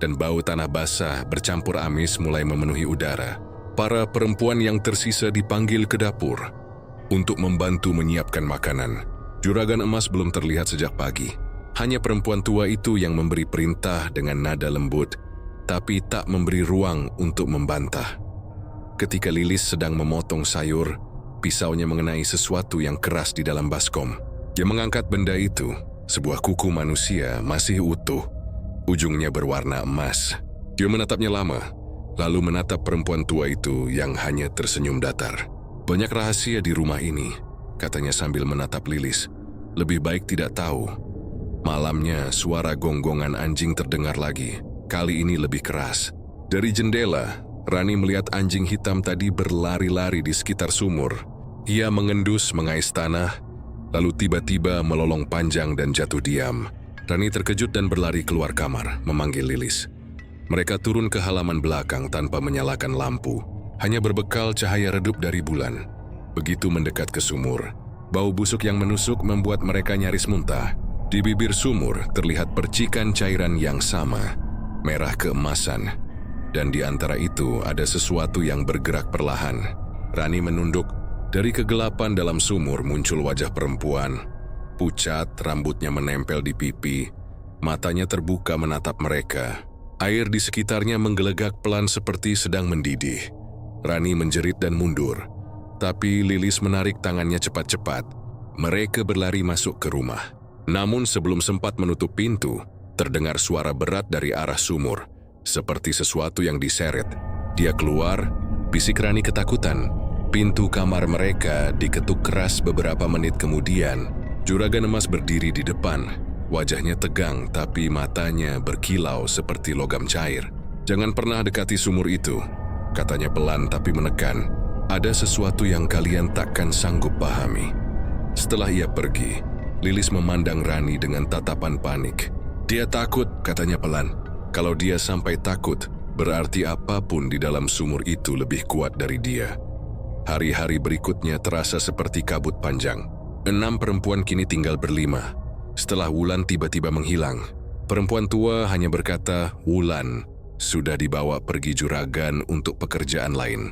dan bau tanah basah bercampur amis mulai memenuhi udara. Para perempuan yang tersisa dipanggil ke dapur untuk membantu menyiapkan makanan. Juragan emas belum terlihat sejak pagi. Hanya perempuan tua itu yang memberi perintah dengan nada lembut, tapi tak memberi ruang untuk membantah. Ketika Lilis sedang memotong sayur, pisaunya mengenai sesuatu yang keras di dalam baskom. Dia mengangkat benda itu, sebuah kuku manusia masih utuh. Ujungnya berwarna emas. Dia menatapnya lama, lalu menatap perempuan tua itu yang hanya tersenyum datar. "Banyak rahasia di rumah ini," katanya sambil menatap Lilis. "Lebih baik tidak tahu." Malamnya, suara gonggongan anjing terdengar lagi. Kali ini lebih keras. Dari jendela, Rani melihat anjing hitam tadi berlari-lari di sekitar sumur. Ia mengendus mengais tanah, lalu tiba-tiba melolong panjang dan jatuh diam. Rani terkejut dan berlari keluar kamar, memanggil Lilis. Mereka turun ke halaman belakang tanpa menyalakan lampu, hanya berbekal cahaya redup dari bulan. Begitu mendekat ke sumur, bau busuk yang menusuk membuat mereka nyaris muntah. Di bibir sumur terlihat percikan cairan yang sama, merah keemasan, dan di antara itu ada sesuatu yang bergerak perlahan. Rani menunduk. Dari kegelapan dalam sumur muncul wajah perempuan. Pucat, rambutnya menempel di pipi, matanya terbuka menatap mereka. Air di sekitarnya menggelegak pelan seperti sedang mendidih. Rani menjerit dan mundur, tapi Lilis menarik tangannya cepat-cepat. Mereka berlari masuk ke rumah. Namun sebelum sempat menutup pintu, terdengar suara berat dari arah sumur, seperti sesuatu yang diseret. Dia keluar, bisik Rani ketakutan. Pintu kamar mereka diketuk keras beberapa menit kemudian. Juragan emas berdiri di depan, wajahnya tegang tapi matanya berkilau seperti logam cair. "Jangan pernah dekati sumur itu," katanya pelan tapi menekan. "Ada sesuatu yang kalian takkan sanggup pahami." Setelah ia pergi, Lilis memandang Rani dengan tatapan panik. "Dia takut," katanya pelan. "Kalau dia sampai takut, berarti apapun di dalam sumur itu lebih kuat dari dia." Hari-hari berikutnya terasa seperti kabut panjang. 6 perempuan kini tinggal berlima. Setelah Wulan tiba-tiba menghilang, perempuan tua hanya berkata Wulan sudah dibawa pergi juragan untuk pekerjaan lain.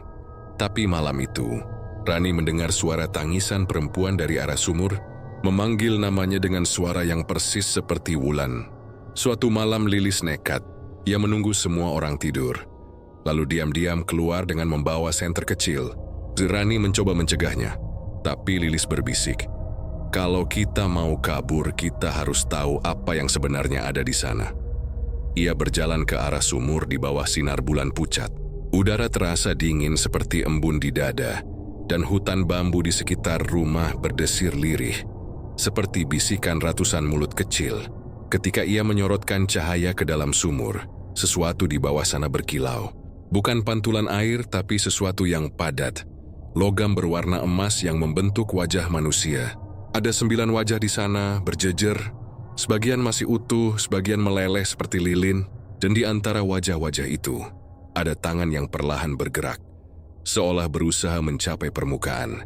Tapi malam itu, Rani mendengar suara tangisan perempuan dari arah sumur, memanggil namanya dengan suara yang persis seperti Wulan. Suatu malam Lilis nekat. Ia menunggu semua orang tidur, lalu diam-diam keluar dengan membawa senter kecil. Rani mencoba mencegahnya, tapi Lilis berbisik, Kalau kita mau kabur, kita harus tahu apa yang sebenarnya ada di sana. Ia berjalan ke arah sumur di bawah sinar bulan pucat. Udara terasa dingin seperti embun di dada, dan hutan bambu di sekitar rumah berdesir lirih, seperti bisikan ratusan mulut kecil. Ketika ia menyorotkan cahaya ke dalam sumur, sesuatu di bawah sana berkilau. Bukan pantulan air, tapi sesuatu yang padat. Logam berwarna emas yang membentuk wajah manusia. Ada 9 wajah di sana, berjejer. Sebagian masih utuh, sebagian meleleh seperti lilin. Dan di antara wajah-wajah itu, ada tangan yang perlahan bergerak, seolah berusaha mencapai permukaan.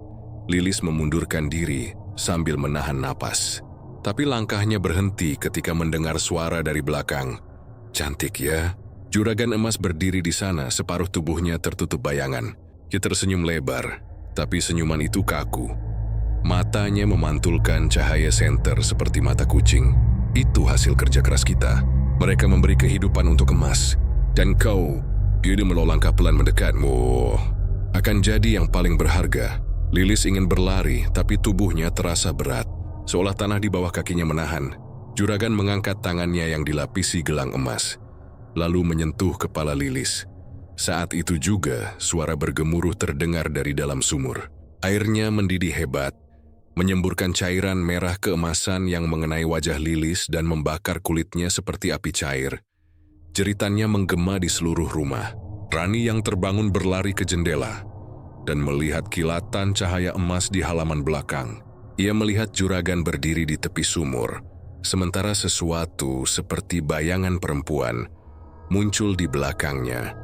Lilis memundurkan diri sambil menahan napas. Tapi langkahnya berhenti ketika mendengar suara dari belakang. Cantik ya. Juragan emas berdiri di sana, separuh tubuhnya tertutup bayangan. Dia tersenyum lebar, tapi senyuman itu kaku. Matanya memantulkan cahaya senter seperti mata kucing. Itu hasil kerja keras kita. Mereka memberi kehidupan untuk emas. Dan kau, dia melangkah pelan mendekatmu, akan jadi yang paling berharga. Lilis ingin berlari, tapi tubuhnya terasa berat, seolah tanah di bawah kakinya menahan. Juragan mengangkat tangannya yang dilapisi gelang emas, lalu menyentuh kepala Lilis. Saat itu juga, suara bergemuruh terdengar dari dalam sumur. Airnya mendidih hebat, menyemburkan cairan merah keemasan yang mengenai wajah Lilis dan membakar kulitnya seperti api cair. Jeritannya menggema di seluruh rumah. Rani yang terbangun berlari ke jendela dan melihat kilatan cahaya emas di halaman belakang. Ia melihat juragan berdiri di tepi sumur, sementara sesuatu seperti bayangan perempuan muncul di belakangnya.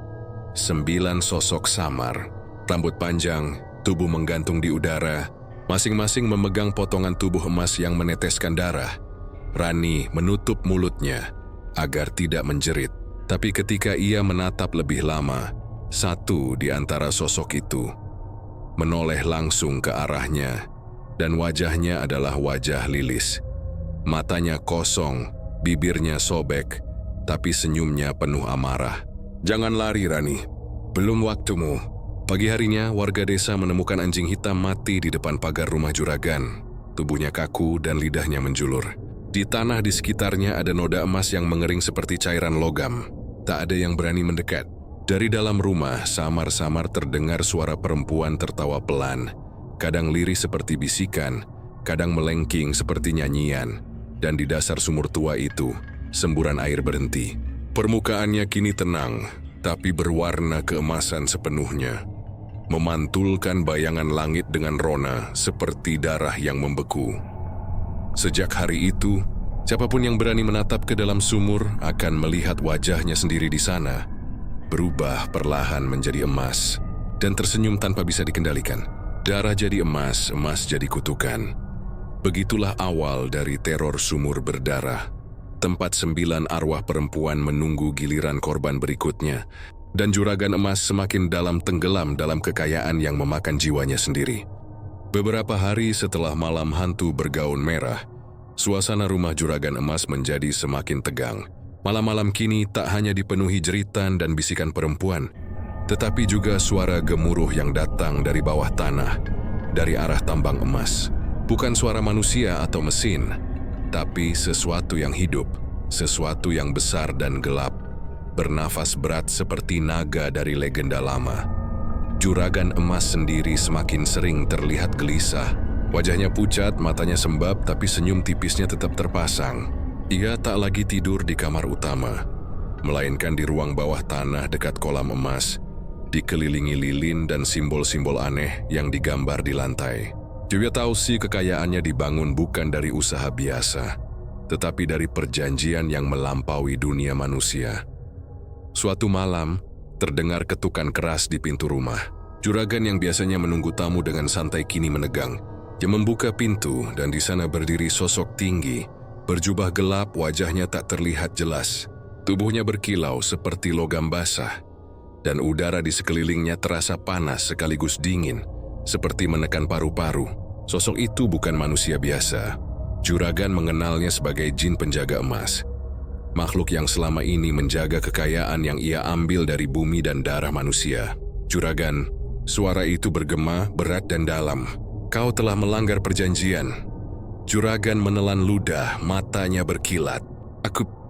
9 sosok samar, rambut panjang, tubuh menggantung di udara, masing-masing memegang potongan tubuh emas yang meneteskan darah. Rani menutup mulutnya agar tidak menjerit, tapi ketika ia menatap lebih lama, satu di antara sosok itu menoleh langsung ke arahnya, dan wajahnya adalah wajah Lilis. Matanya kosong, bibirnya sobek, tapi senyumnya penuh amarah. Jangan lari, Rani. Belum waktumu. Pagi harinya, warga desa menemukan anjing hitam mati di depan pagar rumah juragan. Tubuhnya kaku dan lidahnya menjulur. Di tanah di sekitarnya ada noda emas yang mengering seperti cairan logam. Tak ada yang berani mendekat. Dari dalam rumah, samar-samar terdengar suara perempuan tertawa pelan. Kadang lirih seperti bisikan, kadang melengking seperti nyanyian. Dan di dasar sumur tua itu, semburan air berhenti. Permukaannya kini tenang, tapi berwarna keemasan sepenuhnya. Memantulkan bayangan langit dengan rona seperti darah yang membeku. Sejak hari itu, siapapun yang berani menatap ke dalam sumur akan melihat wajahnya sendiri di sana, berubah perlahan menjadi emas, dan tersenyum tanpa bisa dikendalikan. Darah jadi emas, emas jadi kutukan. Begitulah awal dari teror sumur berdarah. Tempat 9 arwah perempuan menunggu giliran korban berikutnya, dan juragan emas semakin dalam tenggelam dalam kekayaan yang memakan jiwanya sendiri. Beberapa hari setelah malam hantu bergaun merah, suasana rumah juragan emas menjadi semakin tegang. Malam-malam kini tak hanya dipenuhi jeritan dan bisikan perempuan, tetapi juga suara gemuruh yang datang dari bawah tanah, dari arah tambang emas. Bukan suara manusia atau mesin, tapi sesuatu yang hidup, sesuatu yang besar dan gelap, bernafas berat seperti naga dari legenda lama. Juragan emas sendiri semakin sering terlihat gelisah. Wajahnya pucat, matanya sembab, tapi senyum tipisnya tetap terpasang. Ia tak lagi tidur di kamar utama, melainkan di ruang bawah tanah dekat kolam emas, dikelilingi lilin dan simbol-simbol aneh yang digambar di lantai. Dia tahu sih kekayaannya dibangun bukan dari usaha biasa, tetapi dari perjanjian yang melampaui dunia manusia. Suatu malam, terdengar ketukan keras di pintu rumah. Juragan yang biasanya menunggu tamu dengan santai kini menegang. Dia membuka pintu dan di sana berdiri sosok tinggi, berjubah gelap, wajahnya tak terlihat jelas. Tubuhnya berkilau seperti logam basah, dan udara di sekelilingnya terasa panas sekaligus dingin, seperti menekan paru-paru. Sosok itu bukan manusia biasa. Juragan mengenalnya sebagai jin penjaga emas. Makhluk yang selama ini menjaga kekayaan yang ia ambil dari bumi dan darah manusia. Juragan, suara itu bergema berat dan dalam. Kau telah melanggar perjanjian. Juragan menelan ludah, matanya berkilat.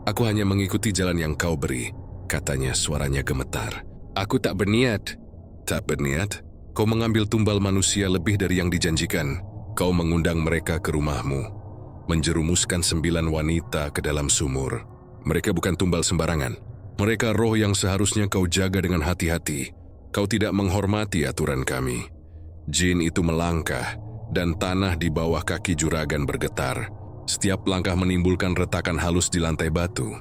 Aku hanya mengikuti jalan yang kau beri, katanya, suaranya gemetar. Aku tak berniat. Tak berniat? Kau mengambil tumbal manusia lebih dari yang dijanjikan. Kau mengundang mereka ke rumahmu, menjerumuskan 9 wanita ke dalam sumur. Mereka bukan tumbal sembarangan. Mereka roh yang seharusnya kau jaga dengan hati-hati. Kau tidak menghormati aturan kami. Jin itu melangkah, dan tanah di bawah kaki juragan bergetar. Setiap langkah menimbulkan retakan halus di lantai batu.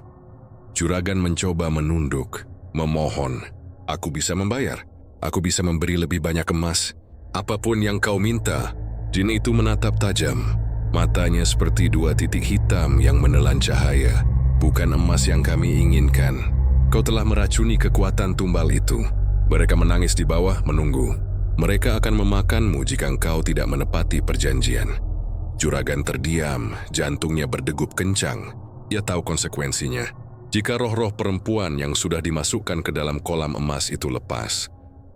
Juragan mencoba menunduk, memohon. Aku bisa membayar. Aku bisa memberi lebih banyak emas. Apapun yang kau minta. Jin itu menatap tajam. Matanya seperti 2 titik hitam yang menelan cahaya. Bukan emas yang kami inginkan. Kau telah meracuni kekuatan tumbal itu. Mereka menangis di bawah, menunggu. Mereka akan memakanmu jika engkau tidak menepati perjanjian. Juragan terdiam, jantungnya berdegup kencang. Ia tahu konsekuensinya. Jika roh-roh perempuan yang sudah dimasukkan ke dalam kolam emas itu lepas,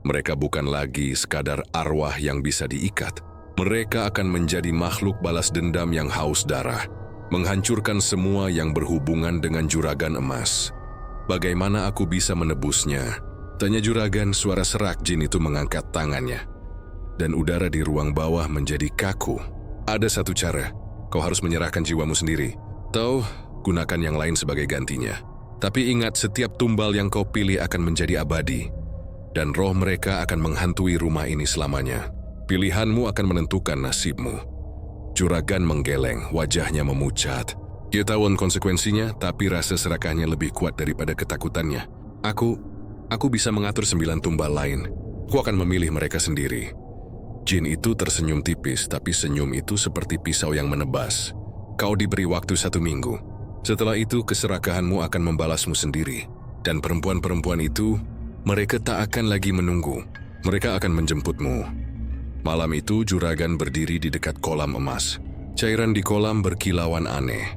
mereka bukan lagi sekadar arwah yang bisa diikat. Mereka akan menjadi makhluk balas dendam yang haus darah, menghancurkan semua yang berhubungan dengan juragan emas. Bagaimana aku bisa menebusnya? Tanya juragan. Suara serak Jin itu mengangkat tangannya. Dan udara di ruang bawah menjadi kaku. Ada satu cara. Kau harus menyerahkan jiwamu sendiri. Atau gunakan yang lain sebagai gantinya. Tapi ingat, setiap tumbal yang kau pilih akan menjadi abadi. Dan roh mereka akan menghantui rumah ini selamanya. Pilihanmu akan menentukan nasibmu. Juragan menggeleng, wajahnya memucat. Dia tahu konsekuensinya, tapi rasa serakahnya lebih kuat daripada ketakutannya. Aku bisa mengatur 9 tumbal lain. Aku akan memilih mereka sendiri. Jin itu tersenyum tipis, tapi senyum itu seperti pisau yang menebas. Kau diberi waktu 1 minggu. Setelah itu, keserakahanmu akan membalasmu sendiri. Dan perempuan-perempuan itu, mereka tak akan lagi menunggu. Mereka akan menjemputmu. Malam itu, juragan berdiri di dekat kolam emas. Cairan di kolam berkilauan aneh.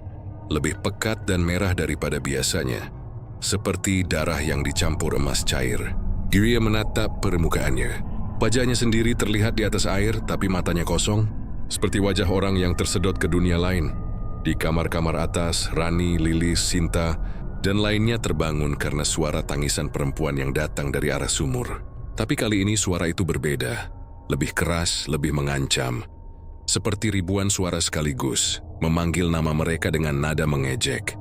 Lebih pekat dan merah daripada biasanya. Seperti darah yang dicampur emas cair. Dia menatap permukaannya. Wajahnya sendiri terlihat di atas air, tapi matanya kosong. Seperti wajah orang yang tersedot ke dunia lain. Di kamar-kamar atas, Rani, Lilis, Sinta, dan lainnya terbangun karena suara tangisan perempuan yang datang dari arah sumur. Tapi kali ini suara itu berbeda. Lebih keras, lebih mengancam. Seperti ribuan suara sekaligus, memanggil nama mereka dengan nada mengejek.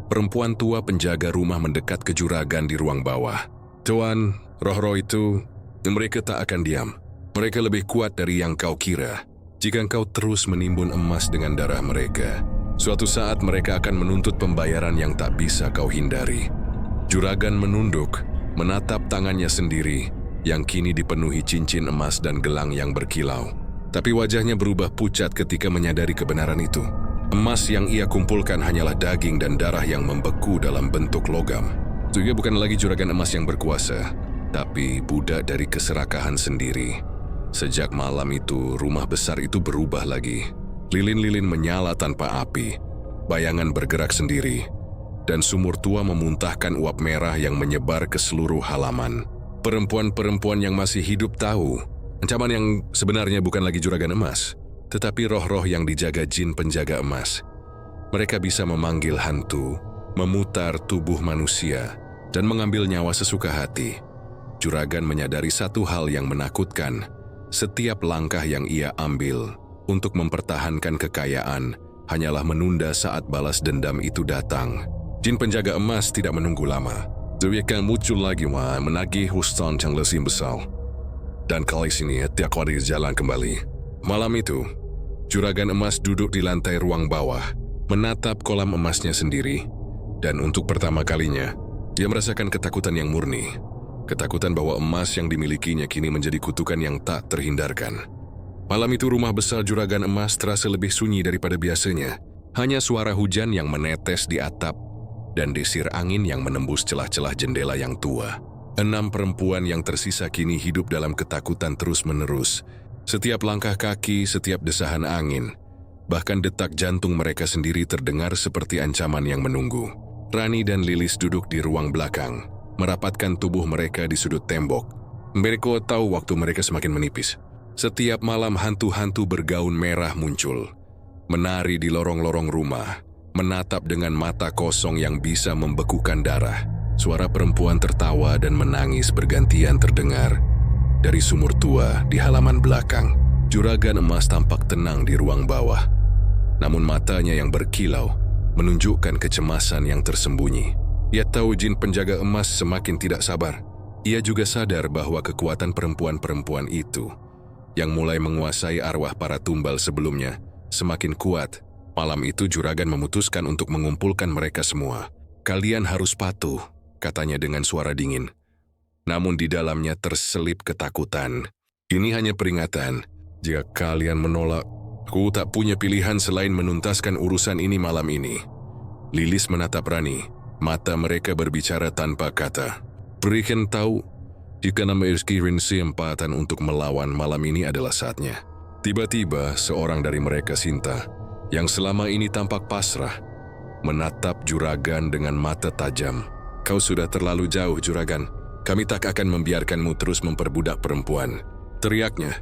Perempuan tua penjaga rumah mendekat ke juragan di ruang bawah. Tuan, roh-roh itu, mereka tak akan diam. Mereka lebih kuat dari yang kau kira. Jika engkau terus menimbun emas dengan darah mereka, suatu saat mereka akan menuntut pembayaran yang tak bisa kau hindari. Juragan menunduk, menatap tangannya sendiri, yang kini dipenuhi cincin emas dan gelang yang berkilau. Tapi wajahnya berubah pucat ketika menyadari kebenaran itu. Emas yang ia kumpulkan hanyalah daging dan darah yang membeku dalam bentuk logam. Dia bukan lagi juragan emas yang berkuasa, tapi budak dari keserakahan sendiri. Sejak malam itu, rumah besar itu berubah lagi. Lilin-lilin menyala tanpa api, bayangan bergerak sendiri, dan sumur tua memuntahkan uap merah yang menyebar ke seluruh halaman. Perempuan-perempuan yang masih hidup tahu, ancaman yang sebenarnya bukan lagi juragan emas, tetapi roh-roh yang dijaga jin penjaga emas. Mereka bisa memanggil hantu, memutar tubuh manusia, dan mengambil nyawa sesuka hati. Juragan menyadari satu hal yang menakutkan. Setiap langkah yang ia ambil untuk mempertahankan kekayaan hanyalah menunda saat balas dendam itu datang. Jin penjaga emas tidak menunggu lama. Dia akan muncul lagi menagih hutang yang lebih besar. Dan kali ini dia akan jalan kembali. Malam itu, juragan emas duduk di lantai ruang bawah, menatap kolam emasnya sendiri. Dan untuk pertama kalinya, dia merasakan ketakutan yang murni. Ketakutan bahwa emas yang dimilikinya kini menjadi kutukan yang tak terhindarkan. Malam itu rumah besar juragan emas terasa lebih sunyi daripada biasanya. Hanya suara hujan yang menetes di atap dan desir angin yang menembus celah-celah jendela yang tua. 6 perempuan yang tersisa kini hidup dalam ketakutan terus-menerus. Setiap langkah kaki, setiap desahan angin, bahkan detak jantung mereka sendiri terdengar seperti ancaman yang menunggu. Rani dan Lilis duduk di ruang belakang, merapatkan tubuh mereka di sudut tembok. Mereka tahu waktu mereka semakin menipis. Setiap malam hantu-hantu bergaun merah muncul. menari di lorong-lorong rumah, menatap dengan mata kosong yang bisa membekukan darah. Suara perempuan tertawa dan menangis bergantian terdengar dari sumur tua di halaman belakang. Juragan Emas tampak tenang di ruang bawah, namun matanya yang berkilau menunjukkan kecemasan yang tersembunyi. Ia tahu jin penjaga emas semakin tidak sabar. Ia juga sadar bahwa kekuatan perempuan-perempuan itu yang mulai menguasai arwah para tumbal sebelumnya semakin kuat. Malam itu Juragan memutuskan untuk mengumpulkan mereka semua. "Kalian harus patuh," katanya dengan suara dingin. Namun di dalamnya terselip ketakutan. "Ini hanya peringatan. Jika kalian menolak, aku tak punya pilihan selain menuntaskan urusan ini malam ini." Lilis menatap Rani. Mata mereka berbicara tanpa kata. "Berikan tahu, jika nama Kirin kesempatan untuk melawan malam ini adalah saatnya." Tiba-tiba seorang dari mereka, Sinta, yang selama ini tampak pasrah, menatap Juragan dengan mata tajam. "Kau sudah terlalu jauh, Juragan. Kami tak akan membiarkanmu terus memperbudak perempuan," teriaknya.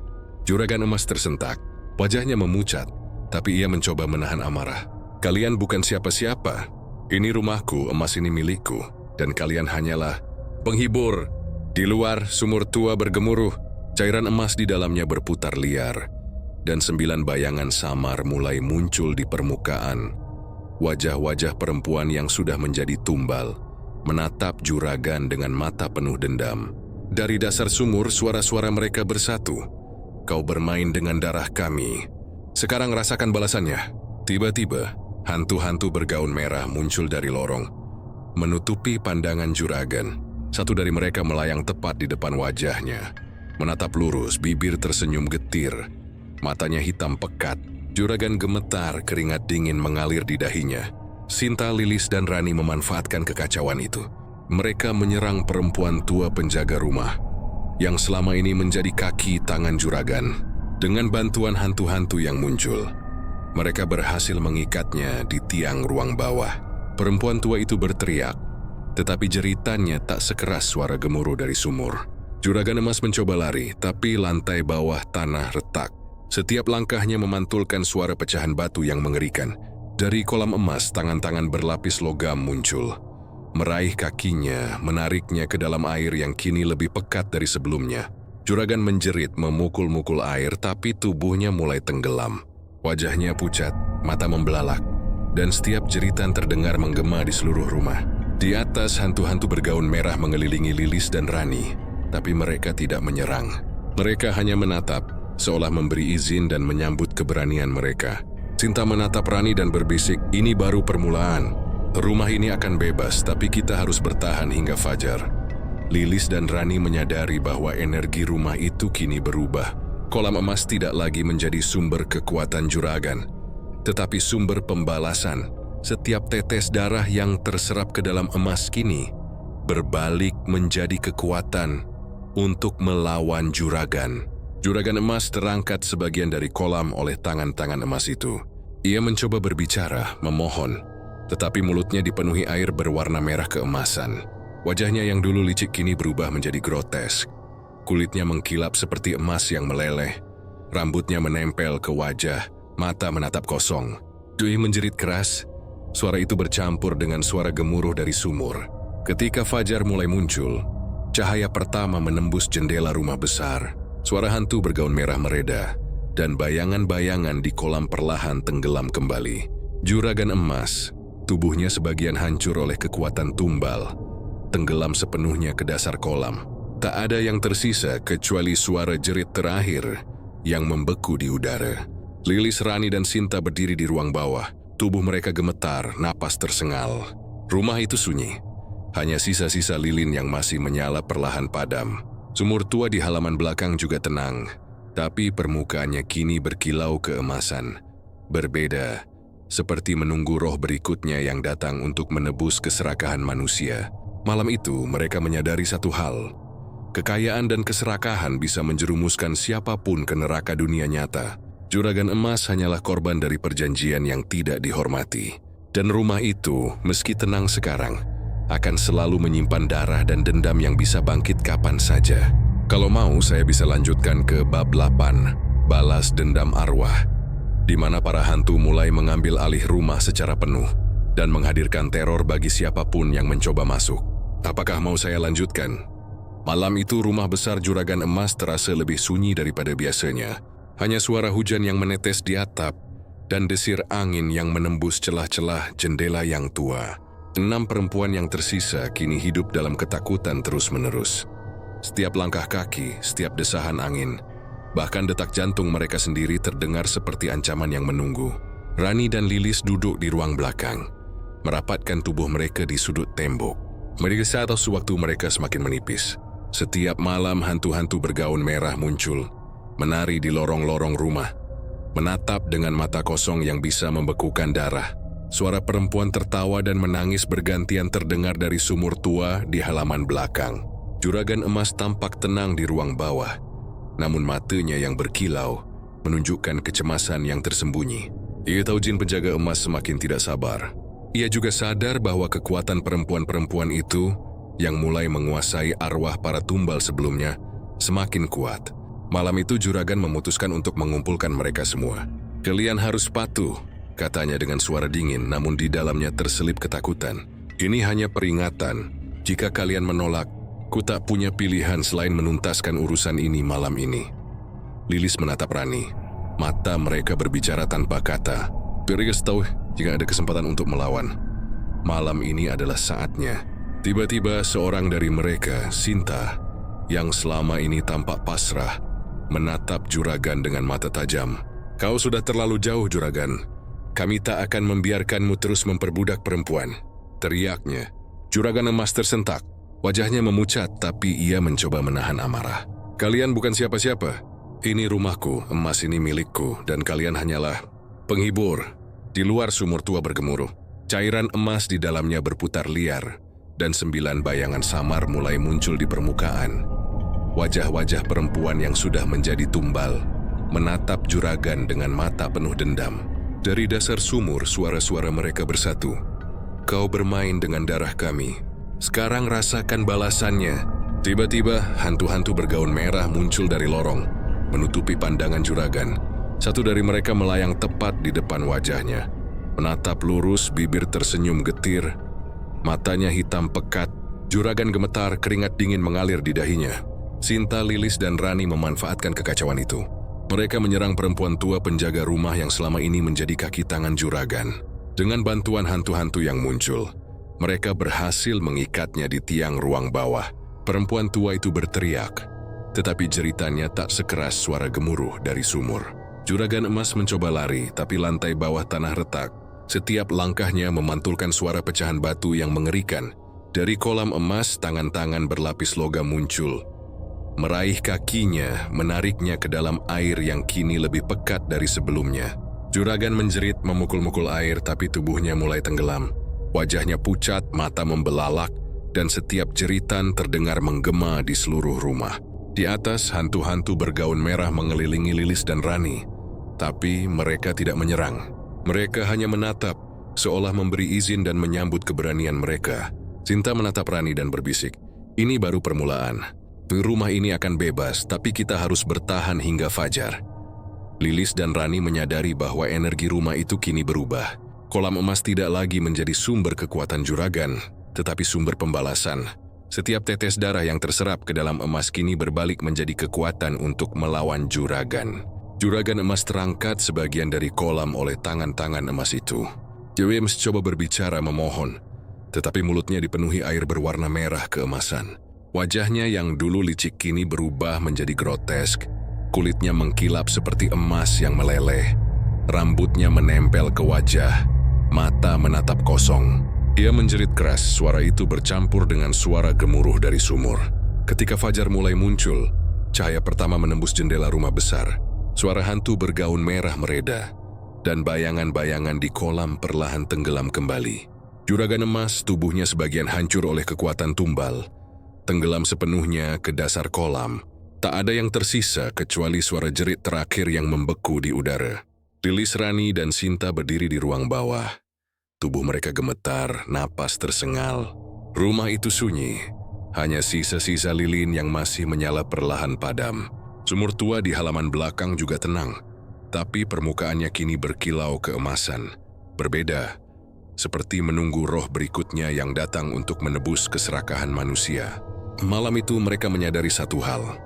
Juragan Emas tersentak. Wajahnya memucat, tapi ia mencoba menahan amarah. "Kalian bukan siapa-siapa. Ini rumahku, emas ini milikku, dan kalian hanyalah penghibur." Di luar, sumur tua bergemuruh. Cairan emas di dalamnya berputar liar, dan 9 bayangan samar mulai muncul di permukaan. Wajah-wajah perempuan yang sudah menjadi tumbal menatap Juragan dengan mata penuh dendam. Dari dasar sumur, suara-suara mereka bersatu. "Kau bermain dengan darah kami. Sekarang rasakan balasannya." Tiba-tiba, hantu-hantu bergaun merah muncul dari lorong, menutupi pandangan Juragan. Satu dari mereka melayang tepat di depan wajahnya. Menatap lurus, bibir tersenyum getir. Matanya hitam pekat. Juragan gemetar, keringat dingin mengalir di dahinya. Sinta, Lilis, dan Rani memanfaatkan kekacauan itu. Mereka menyerang perempuan tua penjaga rumah yang selama ini menjadi kaki tangan Juragan. Dengan bantuan hantu-hantu yang muncul, mereka berhasil mengikatnya di tiang ruang bawah. Perempuan tua itu berteriak, tetapi jeritannya tak sekeras suara gemuruh dari sumur. Juragan Emas mencoba lari, tapi lantai bawah tanah retak. Setiap langkahnya memantulkan suara pecahan batu yang mengerikan. Dari kolam emas, tangan-tangan berlapis logam muncul, meraih kakinya, menariknya ke dalam air yang kini lebih pekat dari sebelumnya. Juragan menjerit, memukul-mukul air, tapi tubuhnya mulai tenggelam. Wajahnya pucat, mata membelalak, dan setiap jeritan terdengar menggema di seluruh rumah. Di atas, hantu-hantu bergaun merah mengelilingi Lilis dan Rani, tapi mereka tidak menyerang. Mereka hanya menatap, seolah memberi izin dan menyambut keberanian mereka. Sinta menatap Rani dan berbisik, "Ini baru permulaan. Rumah ini akan bebas, tapi kita harus bertahan hingga fajar." Lilis dan Rani menyadari bahwa energi rumah itu kini berubah. Kolam emas tidak lagi menjadi sumber kekuatan Juragan, tetapi sumber pembalasan. Setiap tetes darah yang terserap ke dalam emas kini berbalik menjadi kekuatan untuk melawan Juragan. Juragan Emas terangkat sebagian dari kolam oleh tangan-tangan emas itu. Ia mencoba berbicara, memohon, tetapi mulutnya dipenuhi air berwarna merah keemasan. Wajahnya yang dulu licik kini berubah menjadi grotesk. Kulitnya mengkilap seperti emas yang meleleh. Rambutnya menempel ke wajah, mata menatap kosong. Dui menjerit keras. Suara itu bercampur dengan suara gemuruh dari sumur. Ketika fajar mulai muncul, cahaya pertama menembus jendela rumah besar. Suara hantu bergaun merah mereda, dan bayangan-bayangan di kolam perlahan tenggelam kembali. Juragan Emas, tubuhnya sebagian hancur oleh kekuatan tumbal, tenggelam sepenuhnya ke dasar kolam. Tak ada yang tersisa kecuali suara jerit terakhir yang membeku di udara. Lilis, Rani, dan Sinta berdiri di ruang bawah. Tubuh mereka gemetar, napas tersengal. Rumah itu sunyi. Hanya sisa-sisa lilin yang masih menyala perlahan padam. Sumur tua di halaman belakang juga tenang, tapi permukaannya kini berkilau keemasan. Berbeda, seperti menunggu roh berikutnya yang datang untuk menebus keserakahan manusia. Malam itu mereka menyadari satu hal. Kekayaan dan keserakahan bisa menjerumuskan siapapun ke neraka dunia nyata. Juragan Emas hanyalah korban dari perjanjian yang tidak dihormati. Dan rumah itu, meski tenang sekarang, akan selalu menyimpan darah dan dendam yang bisa bangkit kapan saja. Kalau mau, saya bisa lanjutkan ke bab 8, Balas Dendam Arwah. di mana para hantu mulai mengambil alih rumah secara penuh dan menghadirkan teror bagi siapapun yang mencoba masuk. Apakah mau saya lanjutkan? Malam itu rumah besar Juragan Emas terasa lebih sunyi daripada biasanya. Hanya suara hujan yang menetes di atap dan desir angin yang menembus celah-celah jendela yang tua. 6 perempuan yang tersisa kini hidup dalam ketakutan terus-menerus. Setiap langkah kaki, setiap desahan angin, bahkan detak jantung mereka sendiri terdengar seperti ancaman yang menunggu. Rani dan Lilis duduk di ruang belakang, merapatkan tubuh mereka di sudut tembok. Mereka tahu sewaktu mereka semakin menipis. Setiap malam hantu-hantu bergaun merah muncul, menari di lorong-lorong rumah, menatap dengan mata kosong yang bisa membekukan darah. Suara perempuan tertawa dan menangis bergantian terdengar dari sumur tua di halaman belakang. Juragan Emas tampak tenang di ruang bawah, namun matanya yang berkilau menunjukkan kecemasan yang tersembunyi. Ia tahu jin penjaga emas semakin tidak sabar. Ia juga sadar bahwa kekuatan perempuan-perempuan itu yang mulai menguasai arwah para tumbal sebelumnya semakin kuat. Malam itu Juragan memutuskan untuk mengumpulkan mereka semua. "Kalian harus patuh," katanya dengan suara dingin, namun di dalamnya terselip ketakutan. "Ini hanya peringatan. Jika kalian menolak, ku tak punya pilihan selain menuntaskan urusan ini malam ini." Lilis menatap Rani. Mata mereka berbicara tanpa kata. Mereka tahu jika ada kesempatan untuk melawan, malam ini adalah saatnya. Tiba-tiba seorang dari mereka, Sinta, yang selama ini tampak pasrah, menatap Juragan dengan mata tajam. "Kau sudah terlalu jauh, Juragan. Kami tak akan membiarkanmu terus memperbudak perempuan," teriaknya. Juragan Emas tersentak. Wajahnya memucat, tapi ia mencoba menahan amarah. "Kalian bukan siapa-siapa. Ini rumahku, emas ini milikku, dan kalian hanyalah penghibur." Di luar sumur tua bergemuruh. Cairan emas di dalamnya berputar liar, dan 9 bayangan samar mulai muncul di permukaan. Wajah-wajah perempuan yang sudah menjadi tumbal menatap Juragan dengan mata penuh dendam. Dari dasar sumur, suara-suara mereka bersatu. "Kau bermain dengan darah kami. Sekarang rasakan balasannya." Tiba-tiba, hantu-hantu bergaun merah muncul dari lorong, menutupi pandangan Juragan. Satu dari mereka melayang tepat di depan wajahnya. Menatap lurus, bibir tersenyum getir. Matanya hitam pekat. Juragan gemetar, keringat dingin mengalir di dahinya. Sinta, Lilis, dan Rani memanfaatkan kekacauan itu. Mereka menyerang perempuan tua penjaga rumah yang selama ini menjadi kaki tangan Juragan. Dengan bantuan hantu-hantu yang muncul, mereka berhasil mengikatnya di tiang ruang bawah. Perempuan tua itu berteriak, tetapi jeritannya tak sekeras suara gemuruh dari sumur. Juragan Emas mencoba lari, tapi lantai bawah tanah retak. Setiap langkahnya memantulkan suara pecahan batu yang mengerikan. Dari kolam emas, tangan-tangan berlapis logam muncul, meraih kakinya, menariknya ke dalam air yang kini lebih pekat dari sebelumnya. Juragan menjerit memukul-mukul air, tapi tubuhnya mulai tenggelam. Wajahnya pucat, mata membelalak, dan setiap jeritan terdengar menggema di seluruh rumah. Di atas, hantu-hantu bergaun merah mengelilingi Lilis dan Rani. Tapi mereka tidak menyerang. Mereka hanya menatap, seolah memberi izin dan menyambut keberanian mereka. Sinta menatap Rani dan berbisik, "Ini baru permulaan. Rumah ini akan bebas, tapi kita harus bertahan hingga fajar." Lilis dan Rani menyadari bahwa energi rumah itu kini berubah. Kolam emas tidak lagi menjadi sumber kekuatan Juragan, tetapi sumber pembalasan. Setiap tetes darah yang terserap ke dalam emas kini berbalik menjadi kekuatan untuk melawan Juragan. Juragan Emas terangkat sebagian dari kolam oleh tangan-tangan emas itu. James coba berbicara memohon, tetapi mulutnya dipenuhi air berwarna merah keemasan. Wajahnya yang dulu licik kini berubah menjadi grotesk. Kulitnya mengkilap seperti emas yang meleleh. Rambutnya menempel ke wajah, mata menatap kosong. Dia menjerit keras, suara itu bercampur dengan suara gemuruh dari sumur. Ketika fajar mulai muncul, cahaya pertama menembus jendela rumah besar. Suara hantu bergaun merah mereda, dan bayangan-bayangan di kolam perlahan tenggelam kembali. Juragan Emas, tubuhnya sebagian hancur oleh kekuatan tumbal, tenggelam sepenuhnya ke dasar kolam. Tak ada yang tersisa kecuali suara jerit terakhir yang membeku di udara. Lilis, Rani, dan Sinta berdiri di ruang bawah. Tubuh mereka gemetar, napas tersengal. Rumah itu sunyi, hanya sisa-sisa lilin yang masih menyala perlahan padam. Sumur tua di halaman belakang juga tenang, tapi permukaannya kini berkilau keemasan. Berbeda, seperti menunggu roh berikutnya yang datang untuk menebus keserakahan manusia. Malam itu mereka menyadari satu hal.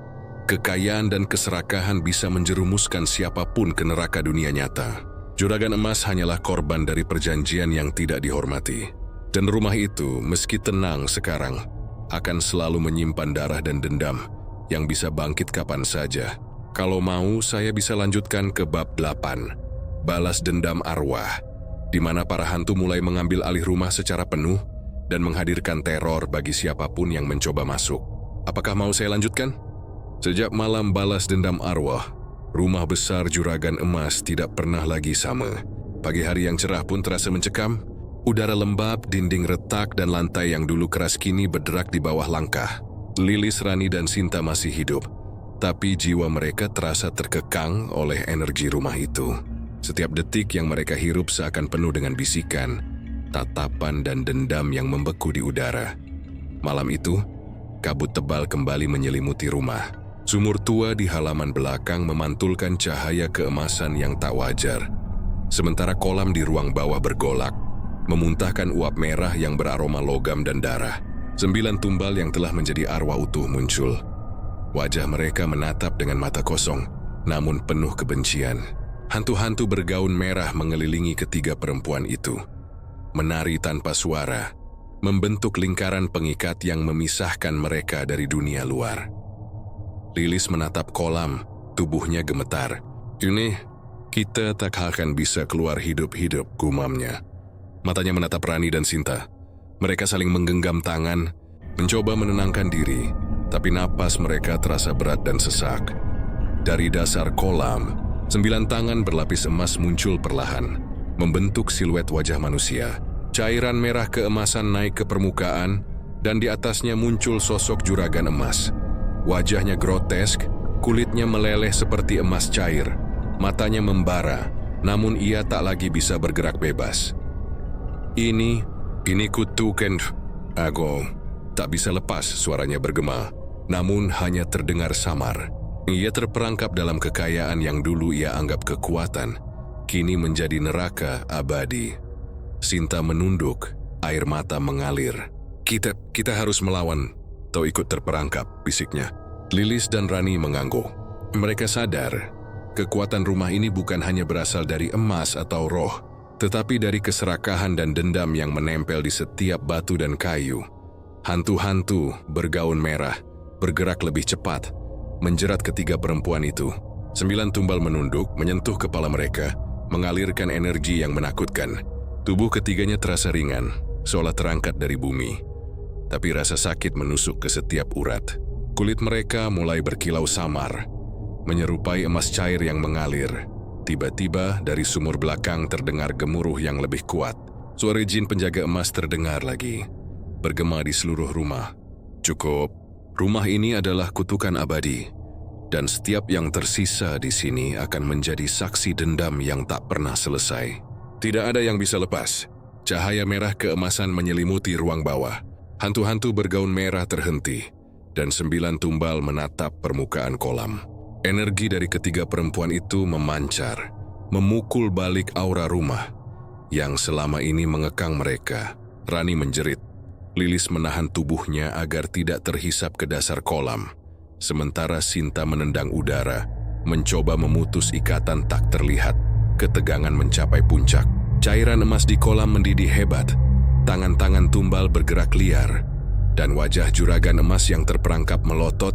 Kekayaan dan keserakahan bisa menjerumuskan siapapun ke neraka dunia nyata. Juragan emas hanyalah korban dari perjanjian yang tidak dihormati. Dan rumah itu, meski tenang sekarang, akan selalu menyimpan darah dan dendam yang bisa bangkit kapan saja. Kalau mau, saya bisa lanjutkan ke bab 8, Balas Dendam Arwah, di mana para hantu mulai mengambil alih rumah secara penuh dan menghadirkan teror bagi siapapun yang mencoba masuk. Apakah mau saya lanjutkan? Sejak malam Balas Dendam Arwah, rumah besar Juragan Emas tidak pernah lagi sama. Pagi hari yang cerah pun terasa mencekam. Udara lembab, dinding retak, dan lantai yang dulu keras kini berderak di bawah langkah. Lilis, Rani, dan Sinta masih hidup, tapi jiwa mereka terasa terkekang oleh energi rumah itu. Setiap detik yang mereka hirup seakan penuh dengan bisikan, tatapan, dan dendam yang membeku di udara. Malam itu, kabut tebal kembali menyelimuti rumah. Sumur tua di halaman belakang memantulkan cahaya keemasan yang tak wajar. Sementara kolam di ruang bawah bergolak, memuntahkan uap merah yang beraroma logam dan darah. 9 tumbal yang telah menjadi arwah utuh muncul. Wajah mereka menatap dengan mata kosong, namun penuh kebencian. Hantu-hantu bergaun merah mengelilingi ketiga perempuan itu. Menari tanpa suara, membentuk lingkaran pengikat yang memisahkan mereka dari dunia luar. Lilis menatap kolam, tubuhnya gemetar. "Ini, kita tak akan bisa keluar hidup-hidup," gumamnya. Matanya menatap Rani dan Sinta. Mereka saling menggenggam tangan, mencoba menenangkan diri, tapi napas mereka terasa berat dan sesak. Dari dasar kolam, 9 tangan berlapis emas muncul perlahan, membentuk siluet wajah manusia. Cairan merah keemasan naik ke permukaan, dan di atasnya muncul sosok Juragan Emas. Wajahnya grotesk, kulitnya meleleh seperti emas cair, matanya membara, namun ia tak lagi bisa bergerak bebas. Ini kutukan aku. Tak bisa lepas, suaranya bergema, namun hanya terdengar samar. Ia terperangkap dalam kekayaan yang dulu ia anggap kekuatan, kini menjadi neraka abadi. Sinta menunduk, air mata mengalir. Kita harus melawan, atau ikut terperangkap, bisiknya. Lilis dan Rani mengangguk. Mereka sadar, kekuatan rumah ini bukan hanya berasal dari emas atau roh, tetapi dari keserakahan dan dendam yang menempel di setiap batu dan kayu. Hantu-hantu bergaun merah, bergerak lebih cepat, menjerat ketiga perempuan itu. 9 tumbal menunduk, menyentuh kepala mereka, mengalirkan energi yang menakutkan. Tubuh ketiganya terasa ringan, seolah terangkat dari bumi. Tapi rasa sakit menusuk ke setiap urat. Kulit mereka mulai berkilau samar, menyerupai emas cair yang mengalir. Tiba-tiba dari sumur belakang terdengar gemuruh yang lebih kuat. Suara jin penjaga emas terdengar lagi, bergema di seluruh rumah. Cukup, rumah ini adalah kutukan abadi, dan setiap yang tersisa di sini akan menjadi saksi dendam yang tak pernah selesai. Tidak ada yang bisa lepas. Cahaya merah keemasan menyelimuti ruang bawah. Hantu-hantu bergaun merah terhenti, dan 9 tumbal menatap permukaan kolam. Energi dari ketiga perempuan itu memancar, memukul balik aura rumah yang selama ini mengekang mereka. Rani menjerit. Lilis menahan tubuhnya agar tidak terhisap ke dasar kolam. Sementara Sinta menendang udara, mencoba memutus ikatan tak terlihat. Ketegangan mencapai puncak. Cairan emas di kolam mendidih hebat. Tangan-tangan tumbal bergerak liar, dan wajah Juragan Emas yang terperangkap melotot.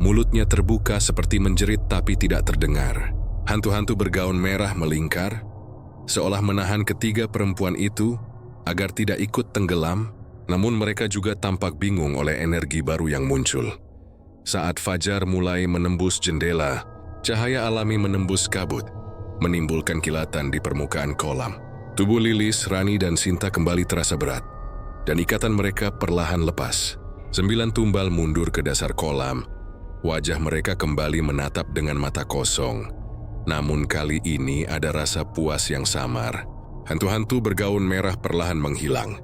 Mulutnya terbuka seperti menjerit tapi tidak terdengar. Hantu-hantu bergaun merah melingkar, seolah menahan ketiga perempuan itu agar tidak ikut tenggelam, namun mereka juga tampak bingung oleh energi baru yang muncul. Saat fajar mulai menembus jendela, cahaya alami menembus kabut, menimbulkan kilatan di permukaan kolam. Tubuh Lilis, Rani, dan Sinta kembali terasa berat, dan ikatan mereka perlahan lepas. 9 tumbal mundur ke dasar kolam. Wajah mereka kembali menatap dengan mata kosong. Namun kali ini ada rasa puas yang samar. Hantu-hantu bergaun merah perlahan menghilang,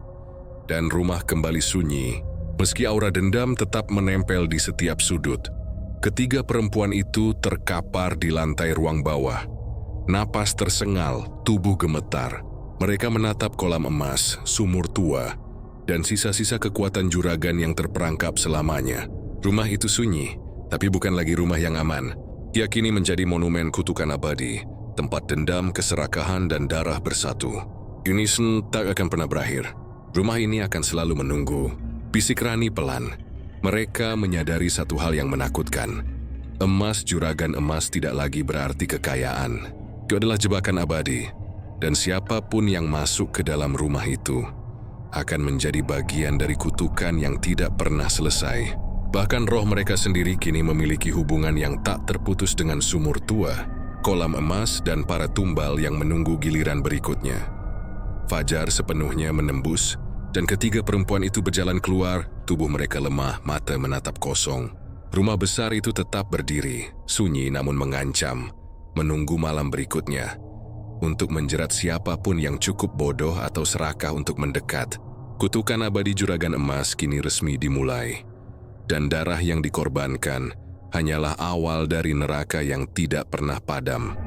dan rumah kembali sunyi, meski aura dendam tetap menempel di setiap sudut. Ketiga perempuan itu terkapar di lantai ruang bawah, Napas tersengal, tubuh gemetar. Mereka menatap kolam emas, sumur tua, dan sisa-sisa kekuatan juragan yang terperangkap selamanya. Rumah itu sunyi, tapi bukan lagi rumah yang aman. Ia kini menjadi monumen kutukan abadi, tempat dendam, keserakahan, dan darah bersatu. Ini tak akan pernah berakhir. Rumah ini akan selalu menunggu. Bisik Rani pelan. Mereka menyadari satu hal yang menakutkan. Emas juragan emas tidak lagi berarti kekayaan. Itu adalah jebakan abadi. Dan siapapun yang masuk ke dalam rumah itu akan menjadi bagian dari kutukan yang tidak pernah selesai. Bahkan roh mereka sendiri kini memiliki hubungan yang tak terputus dengan sumur tua, kolam emas, dan para tumbal yang menunggu giliran berikutnya. Fajar sepenuhnya menembus, dan ketiga perempuan itu berjalan keluar, tubuh mereka lemah, mata menatap kosong. Rumah besar itu tetap berdiri, sunyi namun mengancam, menunggu malam berikutnya. Untuk menjerat siapapun yang cukup bodoh atau serakah untuk mendekat, kutukan abadi juragan emas kini resmi dimulai. Dan darah yang dikorbankan hanyalah awal dari neraka yang tidak pernah padam.